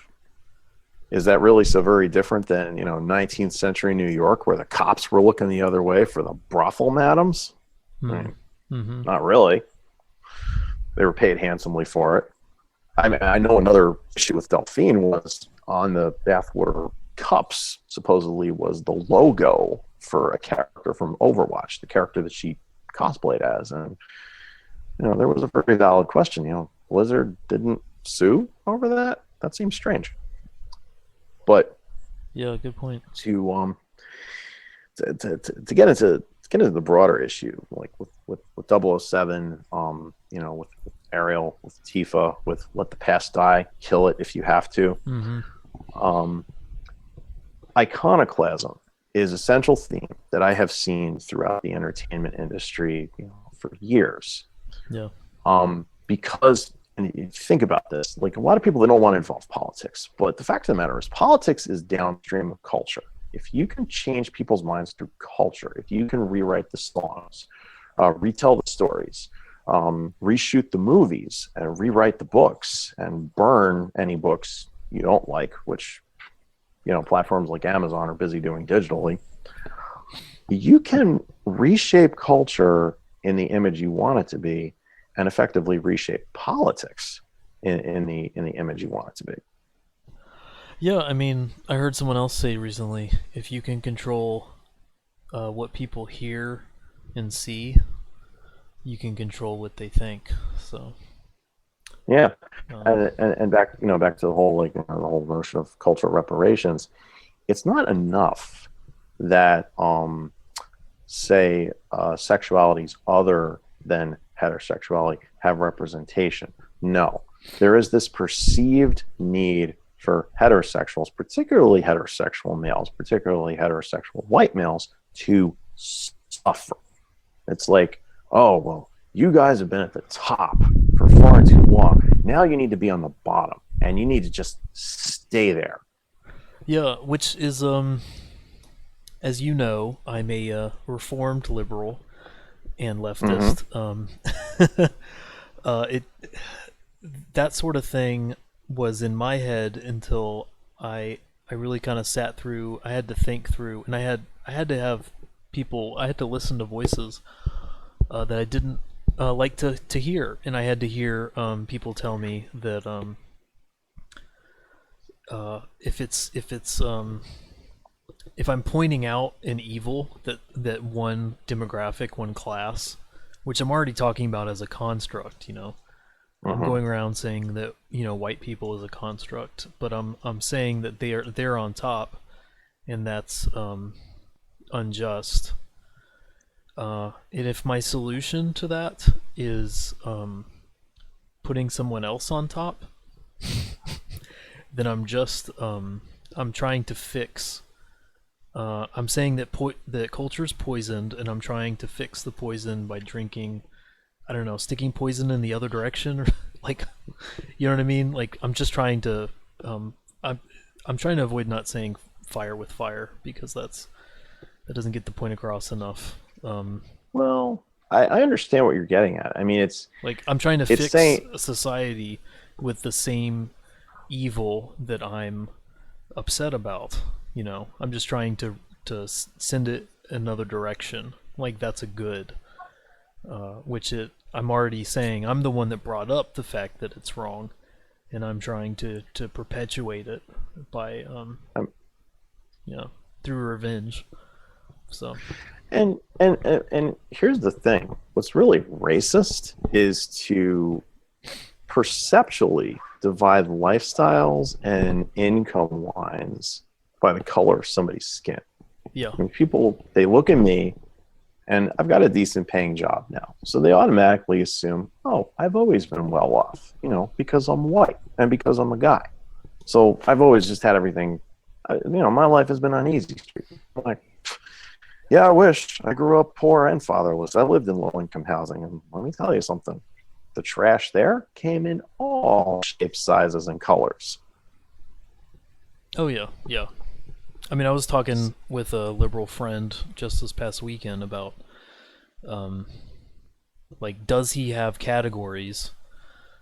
is that really so very different than, you know, 19th century New York, where the cops were looking the other way for the brothel madams? I mm. mean, Mm-hmm. not really. They were paid handsomely for it. I mean, I know another issue with Delphine was on the bathwater cups, supposedly was the logo for a character from Overwatch, the character that she cosplayed as. And, you know, there was a very valid question. You know, Blizzard didn't sue over that? That seems strange. But Yeah, good point. to to get into the broader issue, like with 007, you know, with Ariel, with Tifa, with let the past die, kill it if you have to. Mm-hmm. Um, Iconoclasm is a central theme that I have seen throughout the entertainment industry, you know, for years. Yeah, Because, and you think about this, like a lot of people, they don't want to involve politics, but the fact of the matter is politics is downstream of culture. If you can change people's minds through culture, if you can rewrite the songs, retell the stories, reshoot the movies, and rewrite the books, and burn any books you don't like, which, you know, platforms like Amazon are busy doing digitally, you can reshape culture in the image you want it to be, and effectively reshape politics in the image you want it to be. yeah. I mean, I heard someone else say recently, if you can control what people hear and see, you can control what they think. So, Yeah, um, and back, you know, back to the whole, like, you know, the whole notion of cultural reparations. It's not enough that say sexualities other than heterosexuality have representation. No, there is this perceived need for heterosexuals, particularly heterosexual males, particularly heterosexual white males, to suffer. It's like, oh, well, you guys have been at the top for far too long. Now you need to be on the bottom, and you need to just stay there. yeah, which is as you know, I'm a reformed liberal and Mm-hmm. leftist. It that sort of thing was in my head until I really kind of sat through. I had to think through, and I had to have people. I had to listen to voices that I didn't like to hear, and I had to hear people tell me that if I'm pointing out an evil that one demographic, one class, which I'm already talking about as a construct, you know, I'm Mm-hmm. going around saying that, you know, white people is a construct, but I'm saying that they're on top, and that's unjust. And if my solution to that is putting someone else on top, then I'm trying to fix. I'm saying that that culture's poisoned, and I'm trying to fix the poison by drinking. I don't know, sticking poison in the other direction, or like, you know what I mean? Like, I'm just trying to. I'm trying to avoid not saying fire with fire, because that doesn't get the point across enough. Well, I understand what you're getting at. I mean, Like, I'm trying to it's fix saying a society with the same evil that I'm upset about. You know, I'm just trying to send it another direction. Like, that's a good. I'm already saying I'm the one that brought up the fact that it's wrong, and I'm trying to perpetuate it by I'm, you know, through revenge. So and here's the thing. What's really racist is to perceptually divide lifestyles and income lines by the color of somebody's skin. yeah, I mean, people, they look at me, and I've got a decent paying job now. So they automatically assume, oh, I've always been well off, because I'm white and because I'm a guy. So I've always just had everything, my life has been on easy street. I'm like, yeah, I wish I grew up poor and fatherless. I lived in low income housing. And let me tell you something. The trash there came in all shapes, sizes, and colors. oh yeah, yeah. I mean, I was talking with a liberal friend just this past weekend about, like, does he have categories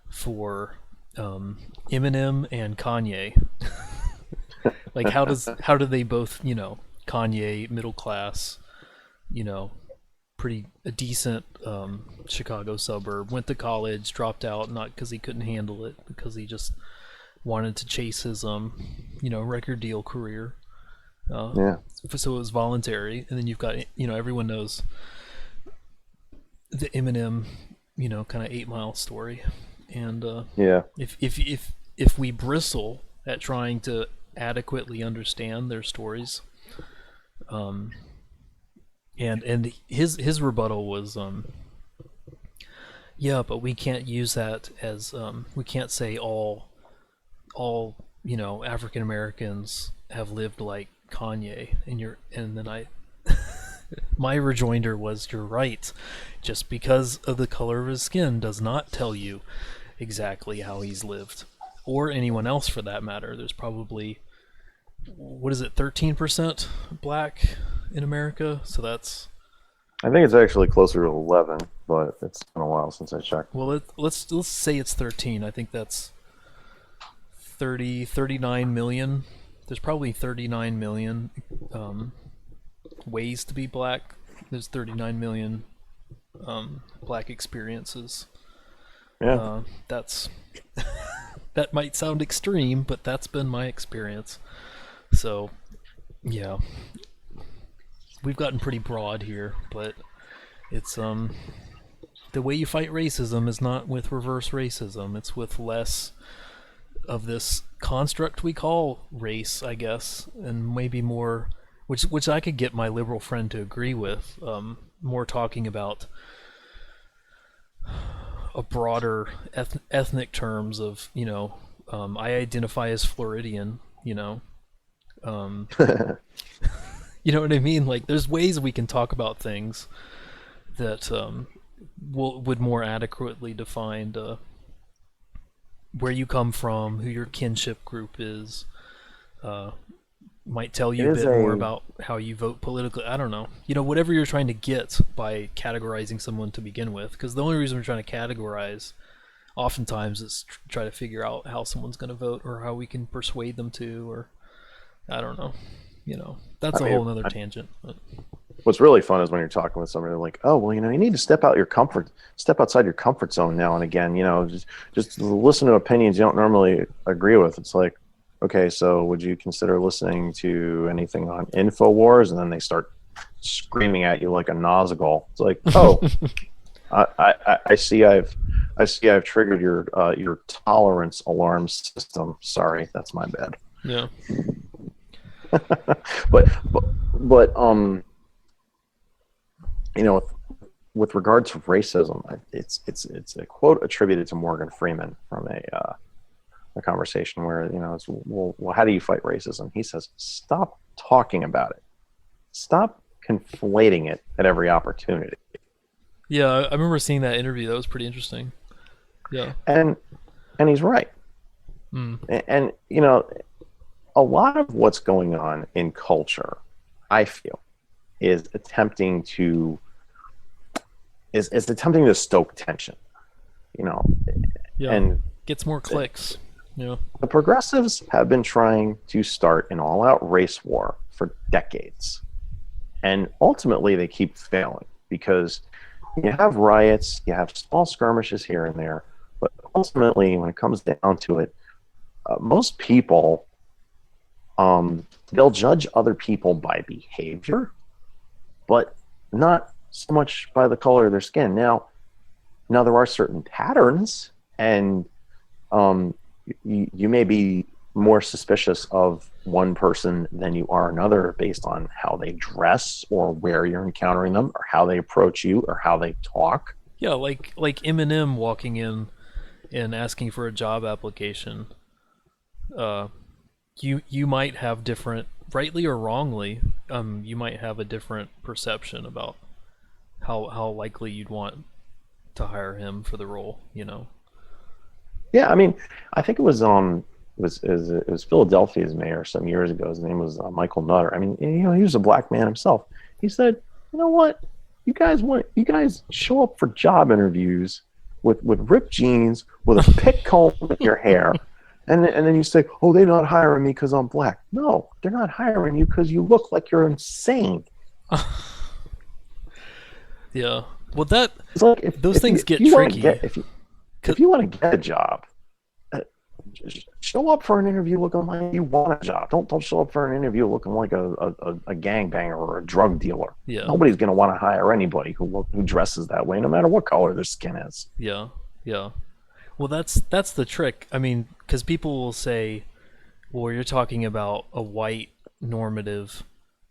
for Eminem and Kanye? Like, how do they both, Kanye, middle class, you know, pretty a decent Chicago suburb, went to college, dropped out, not because he couldn't handle it, because he just wanted to chase his record deal career. Yeah. So it was voluntary, and then you've got, everyone knows the Eminem, kind of 8 Mile story, and Yeah. if we bristle at trying to adequately understand their stories, and his rebuttal was, yeah, but we can't use that as, we can't say all African Americans have lived like Kanye, and then I my rejoinder was, you're right. Just because of the color of his skin does not tell you exactly how he's lived, or anyone else for that matter. There's probably, what is it, 13% black in America, so that's, I think it's actually closer to 11, but it's been a while since I checked. well, let's say it's 13. I think that's 39 million. There's probably 39 million ways to be black. There's 39 million black experiences. Yeah. That's that might sound extreme, but that's been my experience. So, yeah, we've gotten pretty broad here, but it's the way you fight racism is not with reverse racism. It's with less of this construct we call race, I guess, and maybe more, which I could get my liberal friend to agree with, more talking about a broader ethnic terms of, I identify as Floridian, you know what I mean? Like, there's ways we can talk about things that would more adequately define where you come from, who your kinship group is, might tell you a bit more about how you vote politically. I don't know. Whatever you're trying to get by categorizing someone to begin with, because the only reason we're trying to categorize oftentimes is try to figure out how someone's going to vote, or how we can persuade them to, or I don't know. That's a whole other tangent. But What's really fun is when you're talking with somebody, they're like, oh, well, you need to step outside your comfort zone now and again, just listen to opinions you don't normally agree with. It's like, okay, so would you consider listening to anything on InfoWars? And then they start screaming at you like a Nazgul. It's like, oh, I see I've triggered your tolerance alarm system. Sorry, that's my bad. yeah. but with regard to racism, it's a quote attributed to Morgan Freeman from a conversation where, it's, well, how do you fight racism? He says, stop talking about it. Stop conflating it at every opportunity. Yeah, I remember seeing that interview. That was pretty interesting. Yeah. And he's right. Mm. And a lot of what's going on in culture, I feel, is attempting to stoke tension. Yeah. And Gets more clicks. Yeah. the progressives have been trying to start an all-out race war for decades. And ultimately they keep failing because you have riots, you have small skirmishes here and there, but ultimately when it comes down to it, most people, they'll judge other people by behavior, but not so much by the color of their skin. Now there are certain patterns, and you may be more suspicious of one person than you are another based on how they dress or where you're encountering them or how they approach you or how they talk. Yeah, like Eminem walking in and asking for a job application. You might have different, rightly or wrongly, you might have a different perception about how likely you'd want to hire him for the role. Yeah, I mean, I think it was Philadelphia's mayor some years ago. His name was Michael Nutter. I mean, he was a black man himself. He said, "You know what? You guys show up for job interviews with ripped jeans, with a pick comb in your hair, and then you say, oh, they're not hiring me because I'm black. No, they're not hiring you because you look like you're insane." Yeah. Well, that it's like those things get you tricky. If you want to get a job, just show up for an interview looking like you want a job. Don't show up for an interview looking like a gangbanger or a drug dealer. Yeah. Nobody's going to want to hire anybody who dresses that way, no matter what color their skin is. Yeah. Yeah. Well, that's the trick. I mean, because people will say, well, you're talking about a white normative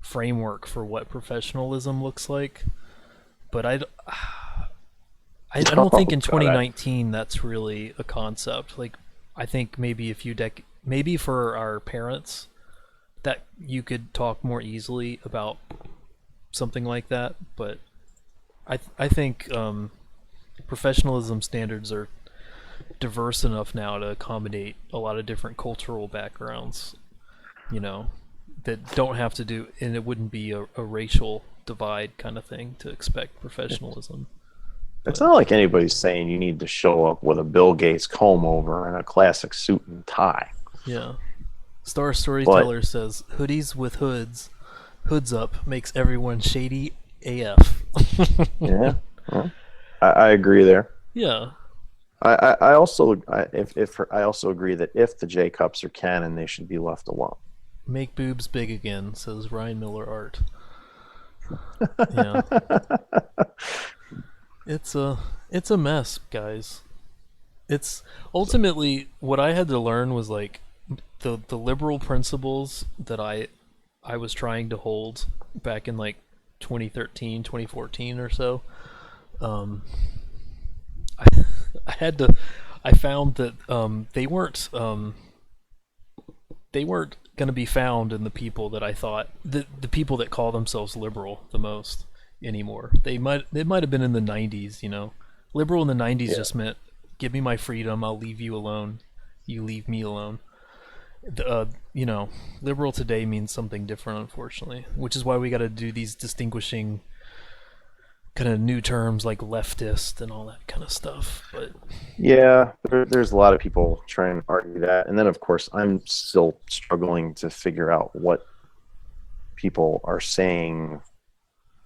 framework for what professionalism looks like, but I don't think in 2019 that's really a concept. Like, I think maybe maybe for our parents that you could talk more easily about something like that, but I think professionalism standards are diverse enough now to accommodate a lot of different cultural backgrounds, that don't have to do, and it wouldn't be a racial divide kind of thing to expect professionalism. It's not like anybody's saying you need to show up with a Bill Gates comb over and a classic suit and tie. Yeah. Star Storyteller says, hoodies with hoods up makes everyone shady AF. Yeah. Well, I agree there. Yeah. I also agree that if the J cups are canon, they should be left alone. Make boobs big again, says Ryan Miller Art. Yeah. It's a mess, guys. It's ultimately what I had to learn was like the liberal principles that I was trying to hold back in like 2013, 2014 or so. I found that they weren't going to be found in the people that I thought the people that call themselves liberal the most anymore. It might have been in the 90s, Liberal in the 90s just meant give me my freedom, I'll leave you alone. You leave me alone. Liberal today means something different, unfortunately, which is why we got to do these distinguishing kind of new terms like leftist and all that kind of stuff. But yeah, there's a lot of people trying to argue that, and then of course I'm still struggling to figure out what people are saying.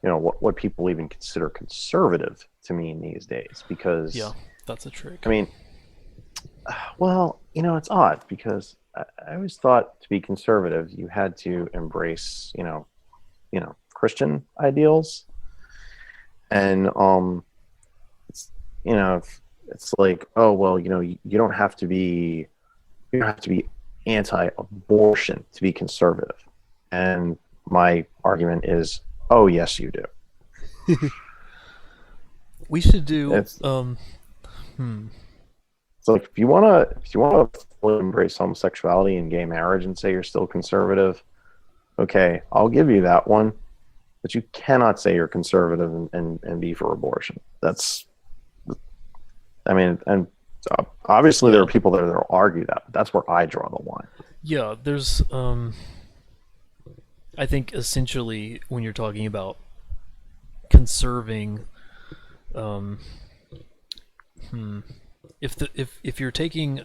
What people even consider conservative to mean these days, because yeah, that's a trick. I mean, well, it's odd because I always thought to be conservative you had to embrace Christian ideals, and it's like, oh well, you don't have to be anti-abortion to be conservative, and my argument is, oh yes you do. We should do. It's Hmm. So like if you wanna fully embrace homosexuality and gay marriage and say you're still conservative, okay, I'll give you that one. But you cannot say you're conservative and be for abortion. That's I mean, and obviously there are Yeah. people that will argue that, but that's where I draw the line. Yeah. There's. I think essentially when you're talking about conserving, um, hmm, if you're taking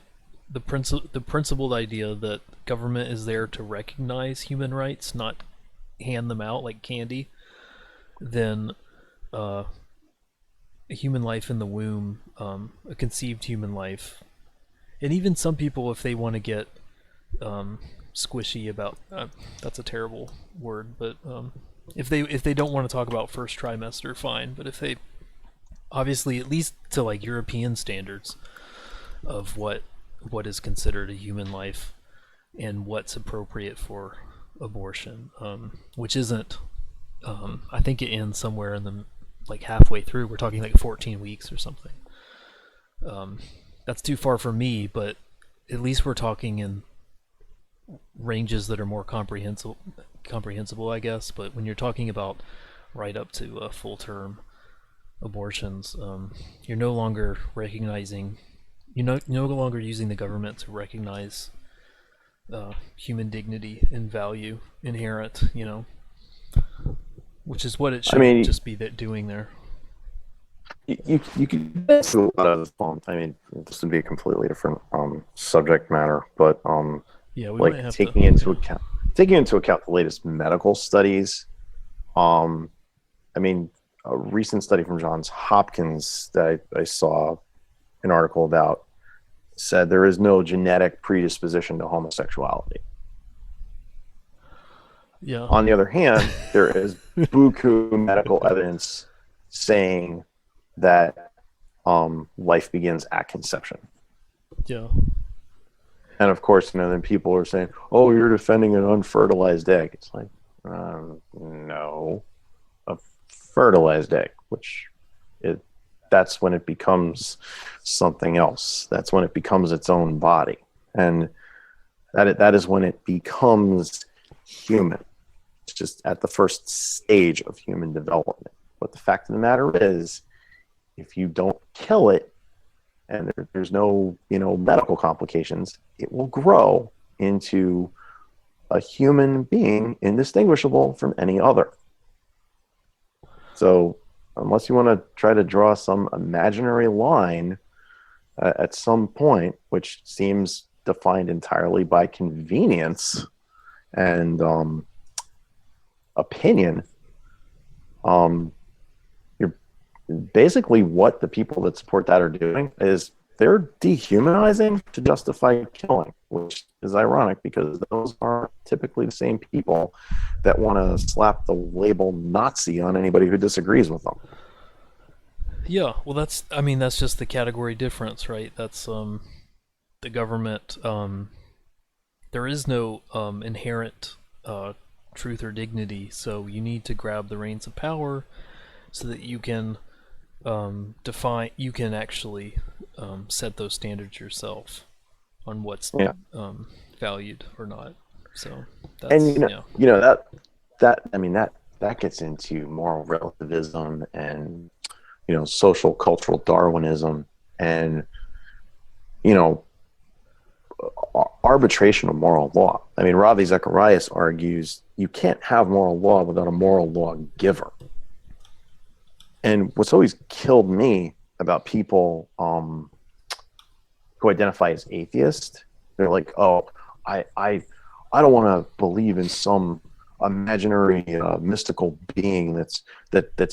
the principled idea that government is there to recognize human rights, not hand them out like candy, then uh, a human life in the womb, a conceived human life, and even some people, if they want to get squishy about that's a terrible word, but if they don't want to talk about first trimester, fine. But if they obviously at least to like European standards of what is considered a human life and what's appropriate for abortion, which isn't. I think it ends somewhere in the like halfway through. We're talking like 14 weeks or something. That's too far for me, but at least we're talking in ranges that are more comprehensible, I guess. But when you're talking about right up to full term abortions, you're no longer recognizing, you're no longer using the government to recognize human dignity and value inherent, which is what it I should mean, just be that doing there. you could get a lot of I mean, this would be a completely different subject matter, but Yeah, we might like have to. taking into account the latest medical studies, um, I mean, a recent study from Johns Hopkins that I saw an article about said there is no genetic predisposition to homosexuality. Yeah, On the other hand, there is buku medical evidence saying that life begins at conception. yeah, And of course, then people are saying, "Oh, you're defending an unfertilized egg." It's like, no, a fertilized egg, which it that's when it becomes something else. That's when it becomes its own body, and that is when it becomes human. It's just at the first stage of human development. But the fact of the matter is, if you don't kill it, and there's no medical complications, it will grow into a human being indistinguishable from any other. So unless you want to try to draw some imaginary line at some point, which seems defined entirely by convenience and opinion, um, you're basically what the people that support that are doing is they're dehumanizing to justify killing, which is ironic because those are typically the same people that want to slap the label Nazi on anybody who disagrees with them. yeah. Well, that's just the category difference, right? That's the government. There is no inherent truth or dignity, so you need to grab the reins of power so that you can you can actually set those standards yourself on what's Yeah, valued or not. So and that's yeah, that I mean that gets into moral relativism and social cultural Darwinism and you know arbitration of moral law. I mean, Ravi Zacharias argues you can't have moral law without a moral law giver. And what's always killed me about people who identify as atheist, they're like, "Oh, I don't want to believe in some imaginary mystical being that's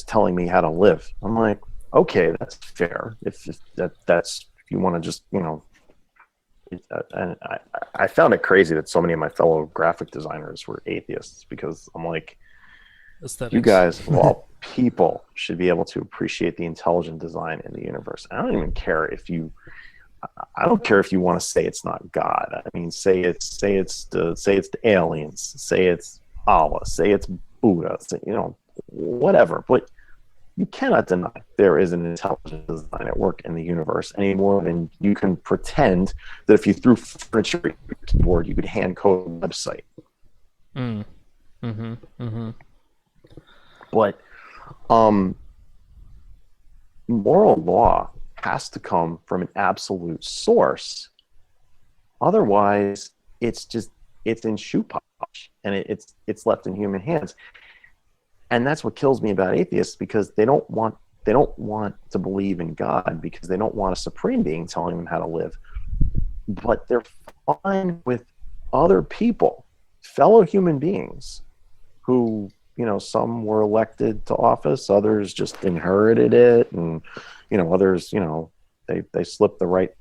telling me how to live." I'm like, okay, that's fair. If that's if you want to just and I found it crazy that so many of my fellow graphic designers were atheists because I'm like, you aesthetics. guys, of all people, should be able to appreciate the intelligent design in the universe. I don't even care if you I don't care if you want to say it's not God. I mean, say it's the aliens, say it's Allah, say it's Buddha, say, whatever. But you cannot deny there is an intelligent design at work in the universe any more than you can pretend that if you threw furniture at your keyboard, you could hand code a website. Mm. Mm-hmm. Mm-hmm. But moral law has to come from an absolute source. Otherwise, it's in shoe polish, and it's left in human hands. And that's what kills me about atheists, because they don't want to believe in God, because they don't want a supreme being telling them how to live. But they're fine with other people, fellow human beings, who, some were elected to office, others just inherited it, and others, they slipped the right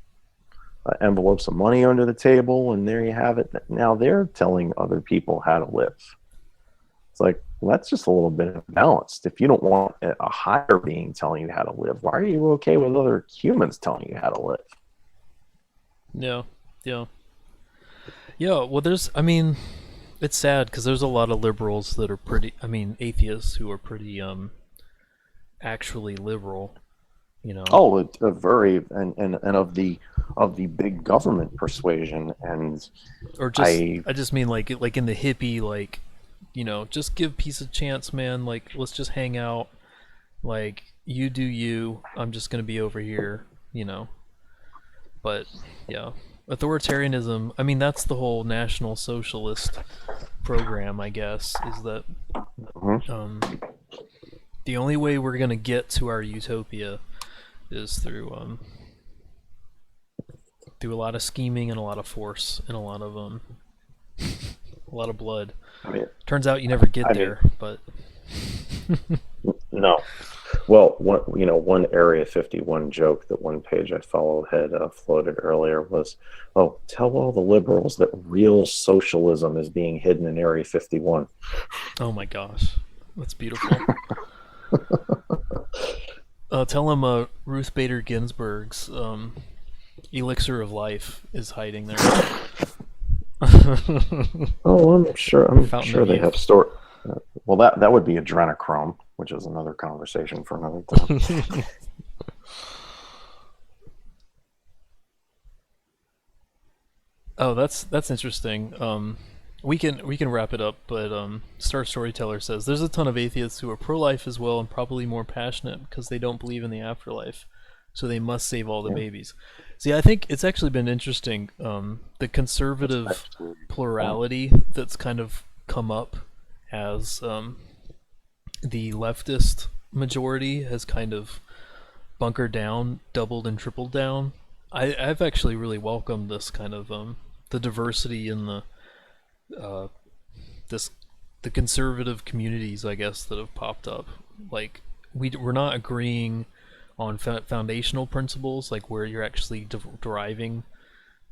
envelopes of money under the table, and there you have it. Now they're telling other people how to live. It's like, well, that's just a little bit imbalanced. If you don't want a higher being telling you how to live, why are you okay with other humans telling you how to live? Yeah. Yeah. Yeah. Well, it's sad because there's a lot of liberals that are atheists who are pretty actually liberal. Oh, a very and of the big government persuasion, and Or I just mean like in the hippie, like, just give peace a chance, man. Like, let's just hang out. Like, you do you. I'm just gonna be over here. But yeah, authoritarianism. I mean, that's the whole National Socialist program, I guess, is that the only way we're gonna get to our utopia is through a lot of scheming and a lot of force and a lot of blood. I mean, turns out you never get there, but no. Well, one Area 51 joke that one page I followed had floated earlier was, "Oh, tell all the liberals that real socialism is being hidden in Area 51." Oh my gosh, that's beautiful. Tell them Ruth Bader Ginsburg's elixir of life is hiding there. Oh, I'm sure they have stored. Well, that would be adrenochrome, which is another conversation for another time. Oh, that's interesting. We can wrap it up, but Star Storyteller says there's a ton of atheists who are pro-life as well, and probably more passionate because they don't believe in the afterlife, so they must save all the babies. See, I think it's actually been interesting, the conservative plurality that's kind of come up as the leftist majority has kind of bunkered down, doubled and tripled down. I've actually really welcomed this kind of the diversity in the conservative communities, I guess, that have popped up. Like, we're not agreeing on foundational principles, like where you're actually deriving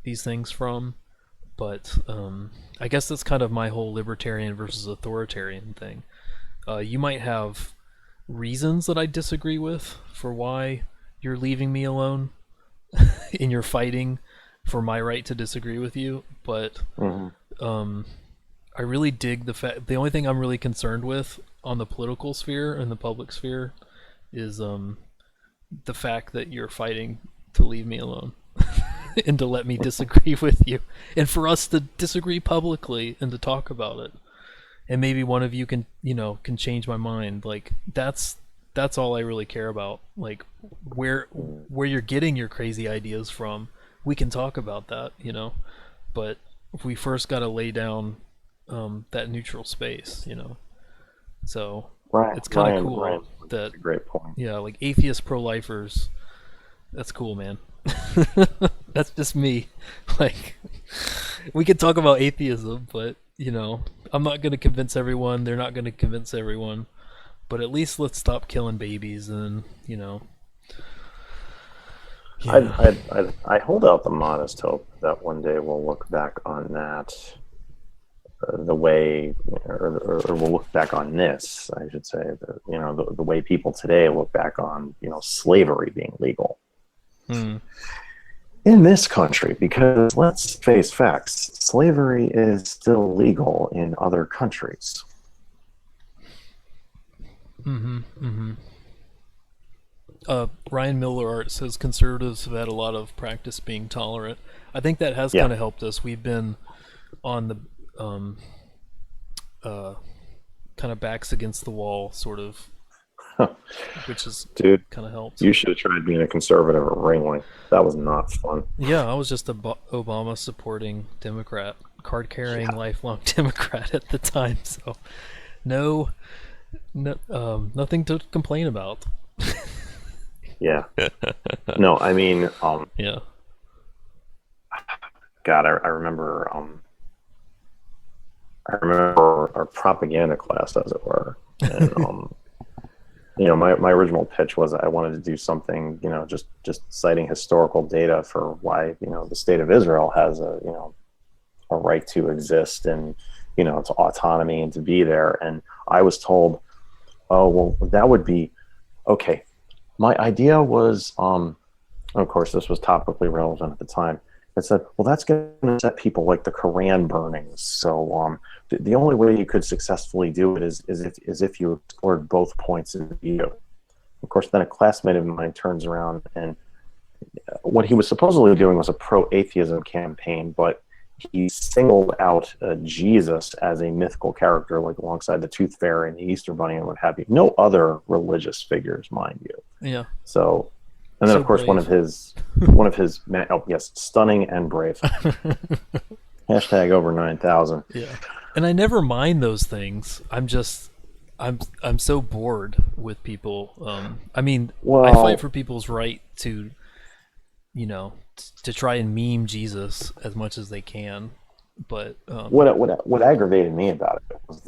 these things from, but I guess that's kind of my whole libertarian versus authoritarian thing. You might have reasons that I disagree with for why you're leaving me alone in your fighting for my right to disagree with you, but I really dig the fact. The only thing I'm really concerned with on the political sphere and the public sphere is the fact that you're fighting to leave me alone and to let me disagree with you, and for us to disagree publicly and to talk about it, and maybe one of you can change my mind. Like, that's all I really care about. Like, where you're getting your crazy ideas from, we can talk about that, but we first got to lay down that neutral space, so it's kind of cool that, great point. Yeah, like atheist pro-lifers, that's cool, man. That's just me. Like, we could talk about atheism, but I'm not going to convince everyone, they're not going to convince everyone, but at least let's stop killing babies. And yeah. I hold out the modest hope that one day we'll look back on that the way, or we'll look back on this, I should say, the way people today look back on, slavery being legal in this country, because let's face facts, slavery is still legal in other countries. Ryan Miller Art says conservatives have had a lot of practice being tolerant. I think that has Yeah. kind of helped us. We've been on the um, uh, kind of backs against the wall, sort of, which has Dude, kind of helped. you should have tried being a conservative at Ringling. That was not fun. Yeah, I was just a Obama supporting Democrat, card carrying Yeah. lifelong Democrat at the time. So no, nothing to complain about. Yeah. No, I mean, Yeah. God, I remember our propaganda class, as it were, and my original pitch was I wanted to do something, just citing historical data for why, the state of Israel has a right to exist and, its autonomy and to be there. And I was told, oh, well, that would be okay. My idea was, of course, this was topically relevant at the time. It said, well, that's going to set people like the Quran burnings. So the only way you could successfully do it is if you explored both points of view. Of course, then a classmate of mine turns around, and what he was supposedly doing was a pro-atheism campaign, but he singled out Jesus as a mythical character, like alongside the Tooth Fairy and the Easter Bunny and what have you. No other religious figures, mind you. Yeah. So, and then So of course brave. one of his oh yes, stunning and brave. Hashtag over 9,000. Yeah. And I never mind those things. I'm so bored with people. I mean, I fight for people's right to, to try and meme Jesus as much as they can. But what aggravated me about it was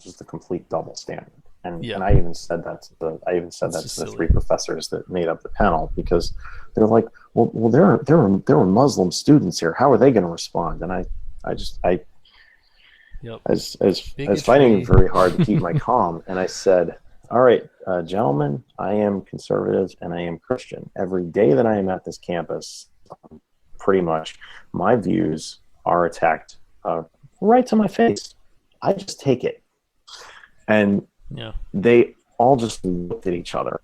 just the complete double standard. And I even said that to the three professors that made up the panel, because they're like, well, there were Muslim students here. How are they going to respond? And I Yep. I was fighting very hard to keep my calm, and I said, all right, gentlemen, I am conservative and I am Christian. Every day that I am at this campus, pretty much my views are attacked right to my face. I just take it. And they all just looked at each other,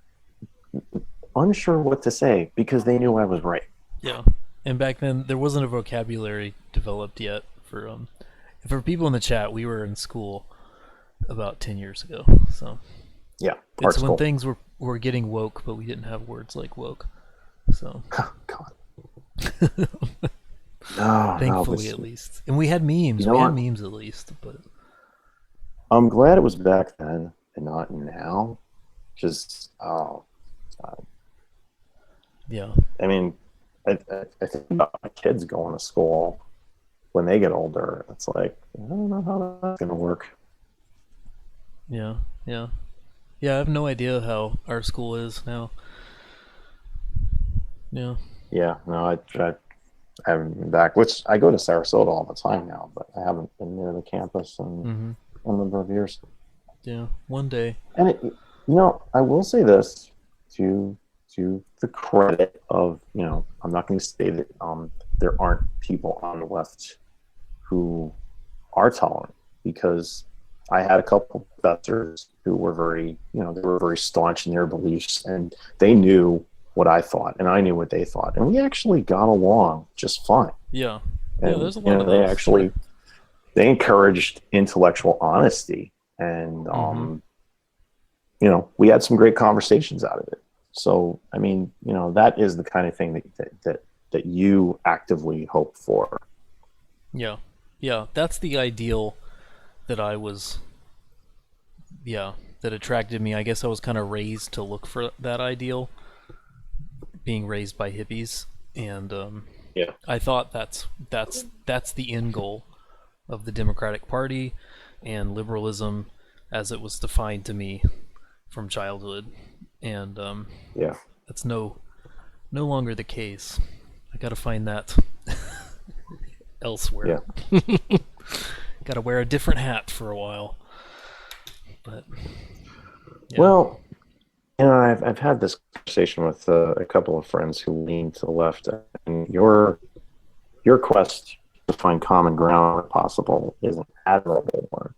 unsure what to say, because they knew I was right. Yeah. And back then, there wasn't a vocabulary developed yet for people in the chat. We were in school about 10 years ago, so yeah, it's when things were getting woke, but we didn't have words like woke. So God. Thankfully, at least. And we had memes. We had memes at least, but I'm glad it was back then and not now. Just yeah. I mean, I think about my kids going to school when they get older. It's like, I don't know how that's going to work. Yeah. I have no idea how our school is now. Yeah. Yeah, no, I haven't been back, which I go to Sarasota all the time now, but I haven't been near the campus in a number of years. Yeah, one day. And I will say this to the credit of, I'm not going to say that there aren't people on the left who are tolerant, because I had a couple of professors who were very staunch in their beliefs, and they knew what I thought, and I knew what they thought, and we actually got along just fine. Yeah, and, there's a lot of those. They encouraged intellectual honesty, and we had some great conversations out of it. So, I mean, that is the kind of thing that you actively hope for. Yeah, that's the ideal that I was. Yeah, that attracted me. I guess I was kind of raised to look for that ideal, being raised by hippies, and I thought that's the end goal of the Democratic Party and liberalism as it was defined to me from childhood, and that's no longer the case. I gotta find that elsewhere. Gotta wear a different hat for a while. But well, I've had this conversation with a couple of friends who lean to the left, and your quest to find common ground where possible is an admirable one.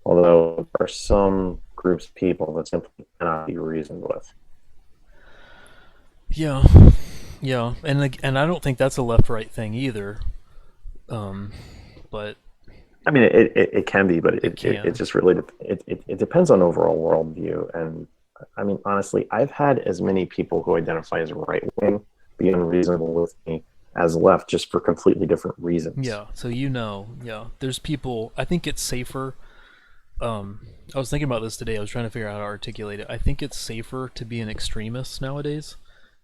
Although there are some groups of people that simply cannot be reasoned with. Yeah, yeah, and I don't think that's a left-right thing either. Um, but I mean, it can be, but it it can. just really it depends on overall worldview. And I mean, honestly, I've had as many people who identify as right wing be unreasonable with me as left, just for completely different reasons. Yeah, so yeah, there's people. I think it's safer. I was thinking about this today. I was trying to figure out how to articulate it. I think it's safer to be an extremist nowadays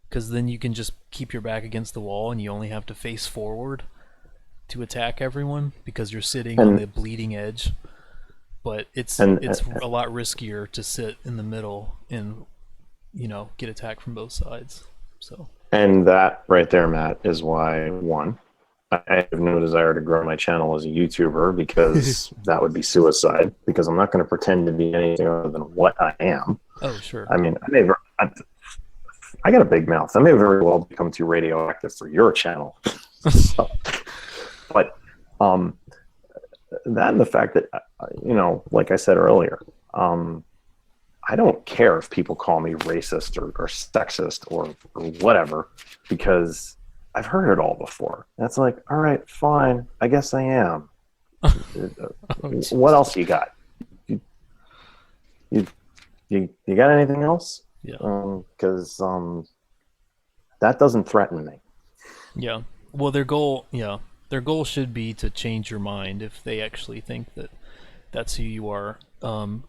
because then you can just keep your back against the wall and you only have to face forward to attack everyone because you're sitting on And the bleeding edge. But and it's a lot riskier to sit in the middle and get attacked from both sides. So and that right there, Matt, is why one, I have no desire to grow my channel as a YouTuber because that would be suicide. Because I'm not going to pretend to be anything other than what I am. oh sure. I mean, I got a big mouth. I may very well become too radioactive for your channel. So, but um, that and the fact that like I said earlier, I don't care if people call me racist or sexist or whatever, because I've heard it all before. That's like, all right, fine, I guess I am. Oh, What jeez. else you got? You you got anything else? Yeah. Because that doesn't threaten me. Yeah. Well, their goal should be to change your mind if they actually think that that's who you are.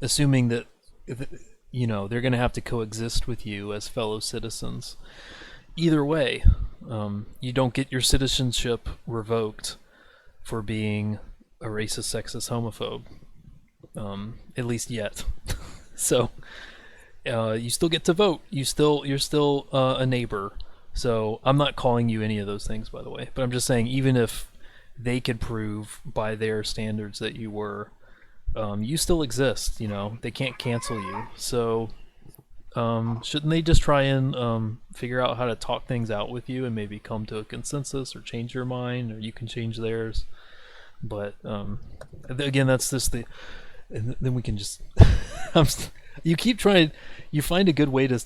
Assuming that they're going to have to coexist with you as fellow citizens. Either way, you don't get your citizenship revoked for being a racist, sexist, homophobe. At least yet. So you still get to vote. You're still a neighbor. So I'm not calling you any of those things, by the way. But I'm just saying, even if they could prove by their standards that you were, you still exist. They can't cancel you. So shouldn't they just try and figure out how to talk things out with you and maybe come to a consensus or change your mind, or you can change theirs? But again, that's just and then we can just. You keep trying. You find a good way to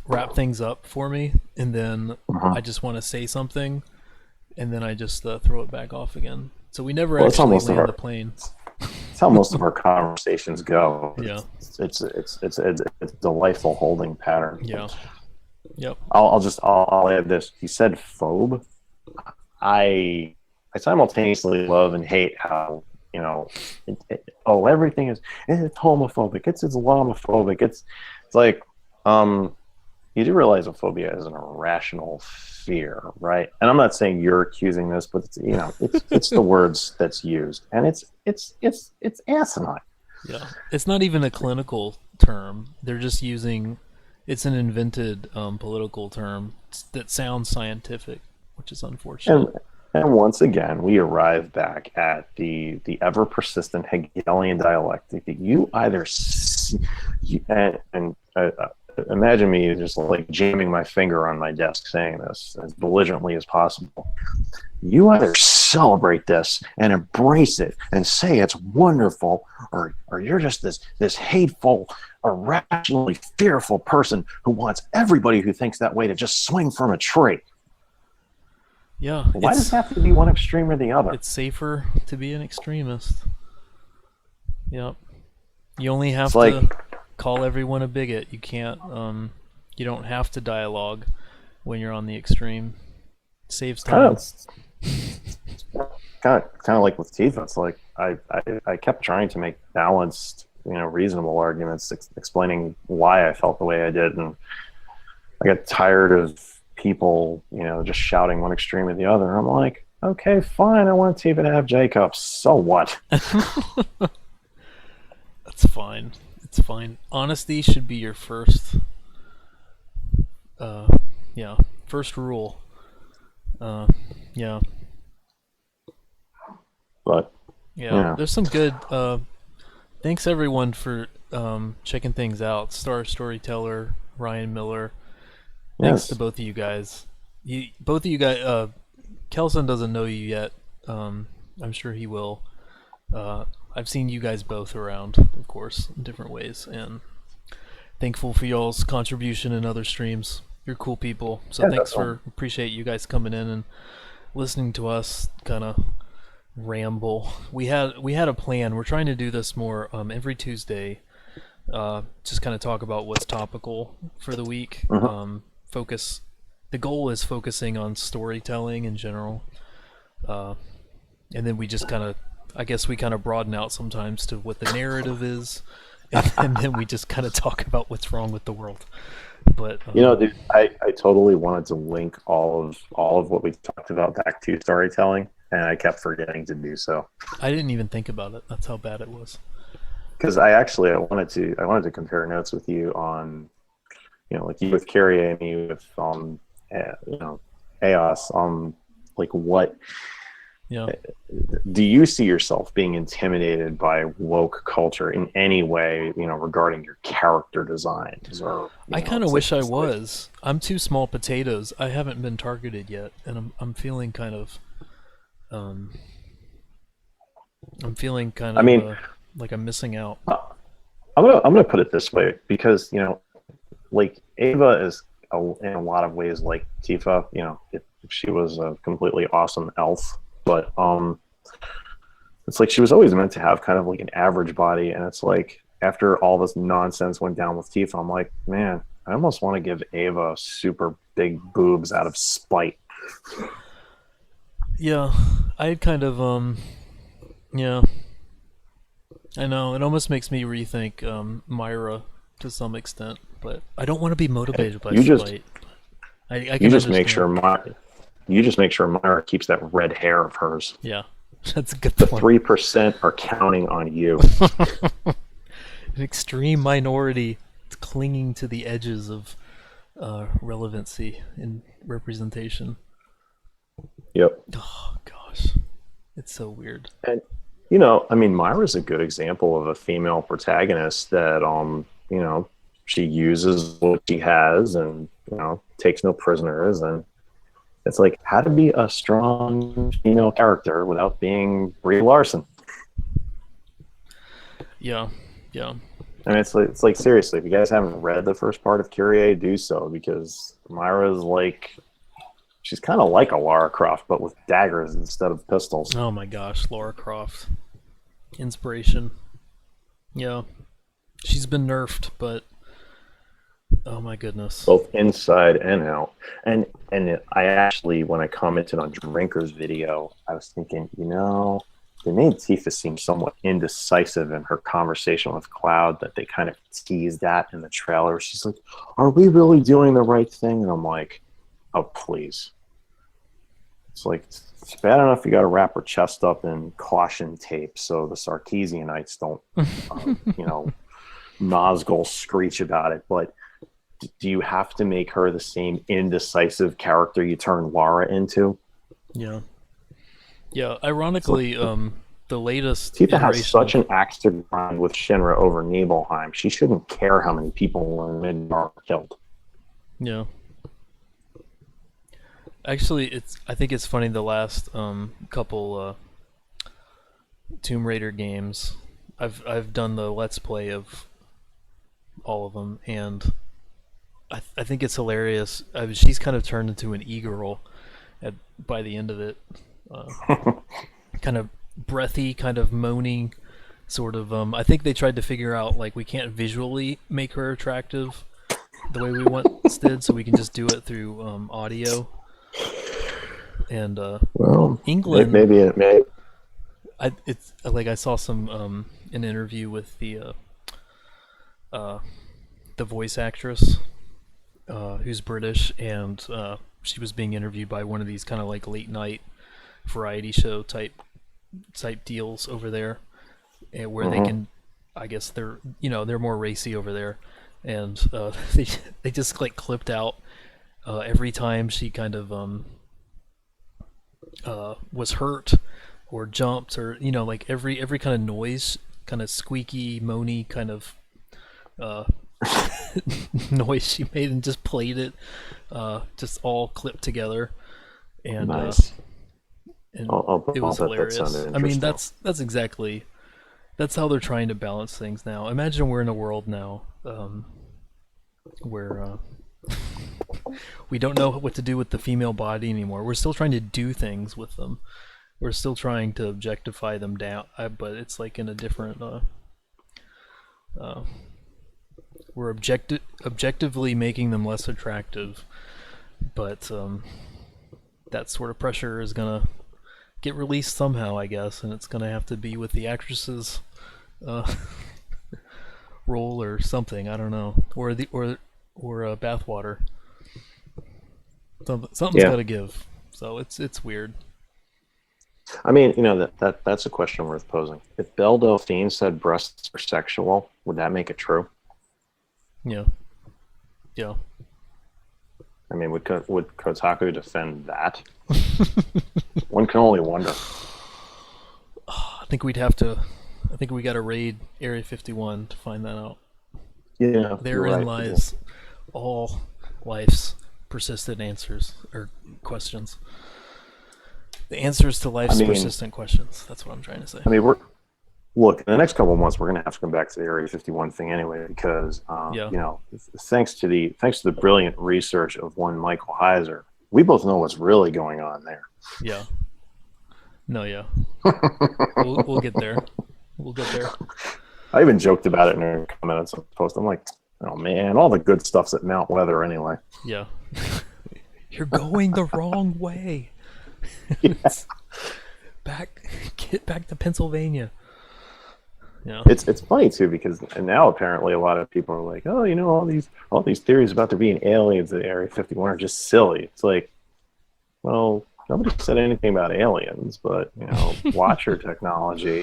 wrap things up for me, and then Uh-huh. I just want to say something, and then I just throw it back off again. So we never Well, it's actually almost of land the our plane. it's how most of our conversations go. Yeah. It's a delightful holding pattern. Yeah. Yep. I'll add this. He said phobe. I simultaneously love and hate how everything is, it's homophobic, it's Islamophobic, it's like, you do realize a phobia is an irrational fear, right? And I'm not saying you're accusing this, but it's the words that's used, and it's asinine. Yeah. It's not even a clinical term. They're just using. It's an invented political term that sounds scientific, which is unfortunate. And and once again, we arrive back at the ever persistent Hegelian dialectic that you either imagine me just like jamming my finger on my desk saying this as belligerently as possible. You either celebrate this and embrace it and say it's wonderful, or you're just this hateful, irrationally fearful person who wants everybody who thinks that way to just swing from a tree. Yeah, Why does it have to be one extreme or the other? it's safer to be an extremist. Yep. You only It's have like, to call everyone a bigot. You can't. You don't have to dialogue when you're on the extreme. It saves kind time. of kind of like with Tifa. It's like I kept trying to make balanced, reasonable arguments, explaining why I felt the way I did, and I got tired of people, just shouting one extreme or the other. I'm like, okay, fine, I want Tifa to have Jacobs. So what? That's fine. It's fine. Honesty should be your first. Uh, yeah, first rule. Uh, yeah, But yeah. yeah, There's some good. Thanks everyone for checking things out. Star Storyteller, Ryan Miller. Thanks to yes, both of you guys. Both of you guys. Kelson doesn't know you yet. I'm sure he will. I've seen you guys both around, of course, in different ways, and thankful for y'all's contribution in other streams. You're cool people. So Yeah, thanks definitely. for appreciate you guys coming in and listening to us kind of ramble. We had a plan. We're trying to do this more every Tuesday. Just kind of talk about what's topical for the week. Hmm. Focus. The goal is focusing on storytelling in general, uh, and then we just kind of, I guess we kind of broaden out sometimes to what the narrative is, and then we just kind of talk about what's wrong with the world. But Dude, I totally wanted to link all of what we talked about back to storytelling, and I kept forgetting to do so. I didn't even think about it. That's how bad it was. Because I wanted to compare notes with you on, like you with Carrie and me with EOS, like what Yeah. do you see yourself being intimidated by woke culture in any way, regarding your character designs, or I kind of it's wish like I it's like was. I'm too small potatoes. I haven't been targeted yet, and I'm feeling kind of um I'm feeling kind I of mean, like I'm missing out. I'm gonna put it this way, because like Ava is in a lot of ways like Tifa. If she was a completely awesome elf, but it's like she was always meant to have kind of like an average body, and it's like after all this nonsense went down with Tifa, I'm like, man, I almost want to give Ava super big boobs out of spite. Yeah, I kind of yeah, I know it almost makes me rethink Myra to some extent, but I don't want to be motivated by You just spite. I you can just make understand. sure Myra keeps that red hair of hers. Yeah, that's a good The point. 3% are counting on you. An extreme minority clinging to the edges of relevancy and representation. Yep. Oh gosh, it's so weird. And I mean, Myra's a good example of a female protagonist that she uses what she has, and takes no prisoners, and it's like how to be a strong female character without being Brie Larson. Yeah, yeah, I mean, it's like seriously, if you guys haven't read the first part of Kyrie, do so, because Myra's like she's kind of like a Lara Croft, but with daggers instead of pistols. oh my gosh, Laura Croft, inspiration. Yeah, she's been nerfed, but oh my goodness. Both inside and out. And I actually, when I commented on Drinker's video, I was thinking, they made Tifa seem somewhat indecisive in her conversation with Cloud, that they kind of teased at in the trailer. She's like, "Are we really doing the right thing?" And I'm like, "Oh, please." It's like it's bad enough you got to wrap her chest up in caution tape so the Sarkeesianites don't, Nazgul screech about it, but do you have to make her the same indecisive character you turn Lara into? Yeah, yeah. Like, Ironically, the latest Tifa has iteration such of an axe to grind with Shinra over Nibelheim. She shouldn't care how many people in Midgar are killed. yeah. Actually, it's. I think it's funny. The last couple Tomb Raider games, I've done the let's play of all of them, and I think it's hilarious. She's kind of turned into an e-girl by the end of it. Uh, Kind of breathy, kind of moaning, sort of. I think they tried to figure out like we can't visually make her attractive the way we once did, so we can just do it through audio. And Well, England, maybe it may. it's like I saw some an interview with uh, the voice actress who's British, and she was being interviewed by one of these kind of like late night variety show type deals over there, and where they Mm-hmm. can, I guess they're more racy over there, and they just like clipped out every time she kind of was hurt or jumped, or like every kind of noise, kind of squeaky moany kind of uh, noise she made, and just played it just all clipped together, and Nice. and it I'll was bet that hilarious. sounded I mean, interesting. that's exactly, that's how they're trying to balance things now. Imagine we're in a world now where we don't know what to do with the female body anymore. We're still trying to do things with them. We're still trying to objectify them down, but it's like in a different. We're objectively making them less attractive, but that sort of pressure is gonna get released somehow, I guess, and it's gonna have to be with the actresses' uh, role or something. I don't know, or bathwater. Something's Yeah. got to give. So it's weird. I mean, that's a question worth posing. If Belle Delphine said breasts are sexual, would that make it true? Yeah, yeah. I mean, would Kotaku defend that? One can only wonder. I think we'd have to. I think we got to raid Area 51 to find that out. Yeah, Therein lies all life's persistent answers or questions. The answers to life's persistent questions. That's what I'm trying to say. I mean, look, in the next couple of months, we're going to have to come back to the Area 51 thing anyway, because thanks to the brilliant research of one Michael Heiser, we both know what's really going on there. Yeah. No, yeah. We'll get there. We'll get there. I even joked about it in a comment on some post. I'm like, oh man, all the good stuff's at Mount Weather anyway. Yeah. You're going the wrong way. Yeah. Get back to Pennsylvania. Yeah. It's funny too, because and now apparently a lot of people are like, oh, all these theories about there being aliens at Area 51 are just silly. It's like, well, nobody said anything about aliens, but Watcher technology.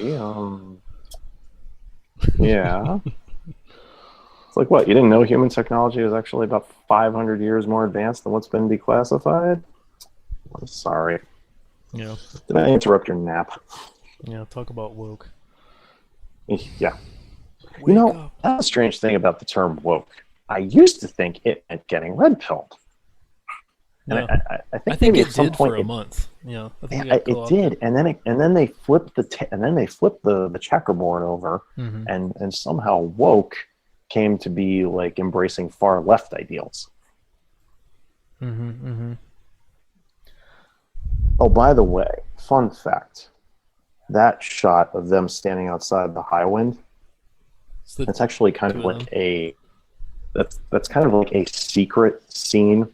Yeah. It's like, what? You didn't know human technology is actually about 500 years more advanced than what's been declassified? I'm sorry. Yeah. Did I interrupt your nap? Yeah, talk about woke. Yeah. Wake up. That's a strange thing about the term woke. I used to think it meant getting red pilled. Yeah. I think it did for a month. Yeah, I think it did, and then they flipped the checkerboard over, mm-hmm. and somehow woke came to be like embracing far left ideals. Mm-hmm, mm-hmm. Oh, by the way, fun fact: that shot of them standing outside the high wind, that's actually kind of like that's kind of like a secret scene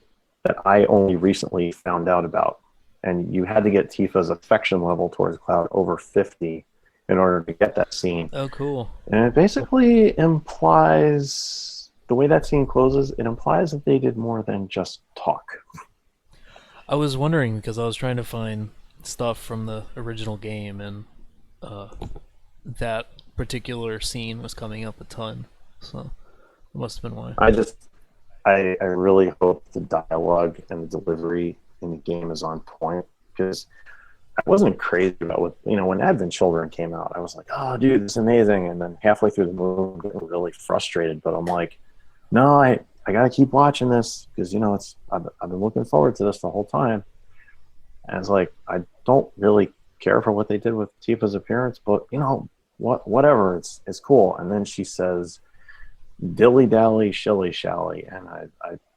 that I only recently found out about. And you had to get Tifa's affection level towards Cloud over 50 in order to get that scene. Oh, cool. And it basically implies, the way that scene closes, it implies that they did more than just talk. I was wondering, because I was trying to find stuff from the original game, and that particular scene was coming up a ton. So it must have been why. I really hope the dialogue and the delivery in the game is on point, because I wasn't crazy about when Advent Children came out. I was like, oh, dude, this is amazing. And then halfway through the movie, I'm getting really frustrated. But I'm like, no, I got to keep watching this, because, I've been looking forward to this the whole time. And it's like, I don't really care for what they did with Tifa's appearance, but, whatever, it's cool. And then she says, dilly dally, shilly shally, and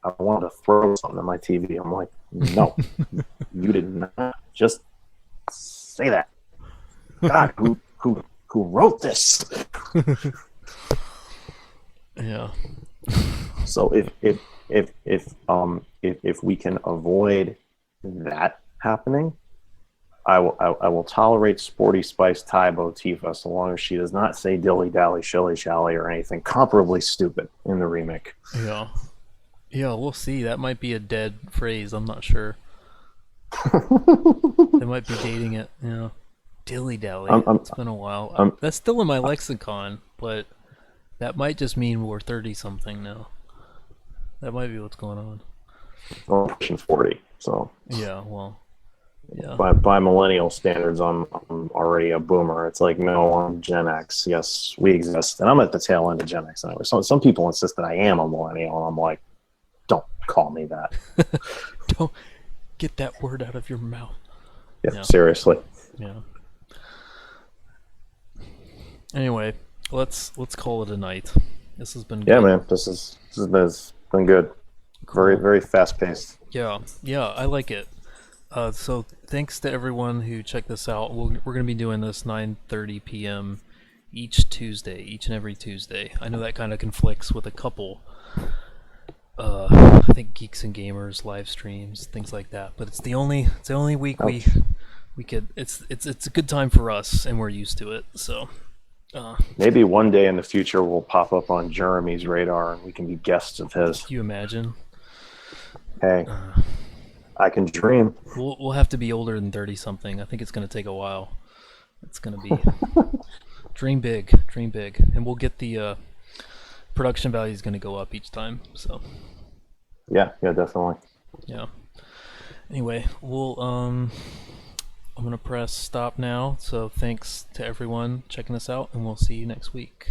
I wanted to throw something at my TV. I'm like, no, you did not just say that. God, who wrote this? Yeah. So if we can avoid that happening, I will tolerate Sporty Spice Tybo Tifa so long as she does not say dilly dally, shilly shally, or anything comparably stupid in the remake. Yeah. Yeah, we'll see. That might be a dead phrase. I'm not sure. They might be dating it. Yeah. Dilly dally. It's been a while. That's still in my lexicon, but that might just mean we're 30-something now. That might be what's going on. I'm pushing 40, so. Yeah, well. Yeah. By millennial standards, I'm already a boomer. It's like, no, I'm Gen X. Yes, we exist, and I'm at the tail end of Gen X anyway. So some people insist that I am a millennial, and I'm like, don't call me that. Don't get that word out of your mouth. Yeah, seriously. Yeah. Anyway, let's call it a night. This has been good. Yeah, man. This has been good. Very, Cool. very fast paced. Yeah, yeah, I like it. So thanks to everyone who checked this out. We're going to be doing this 9:30 p.m. each Tuesday, each and every Tuesday. I know that kind of conflicts with a couple, I think Geeks and Gamers live streams, things like that. But it's the only week Ouch. we could. It's a good time for us, and we're used to it. So Maybe one day in the future we'll pop up on Jeremy's radar and we can be guests of his. you imagine? Hey, I can dream. We'll have to be older than 30 something. I think it's going to take a while. It's going to be dream big, and we'll get the production value is going to go up each time. So Yeah, yeah, definitely. yeah. Anyway, I'm gonna press stop now. So thanks to everyone checking this out, and we'll see you next week.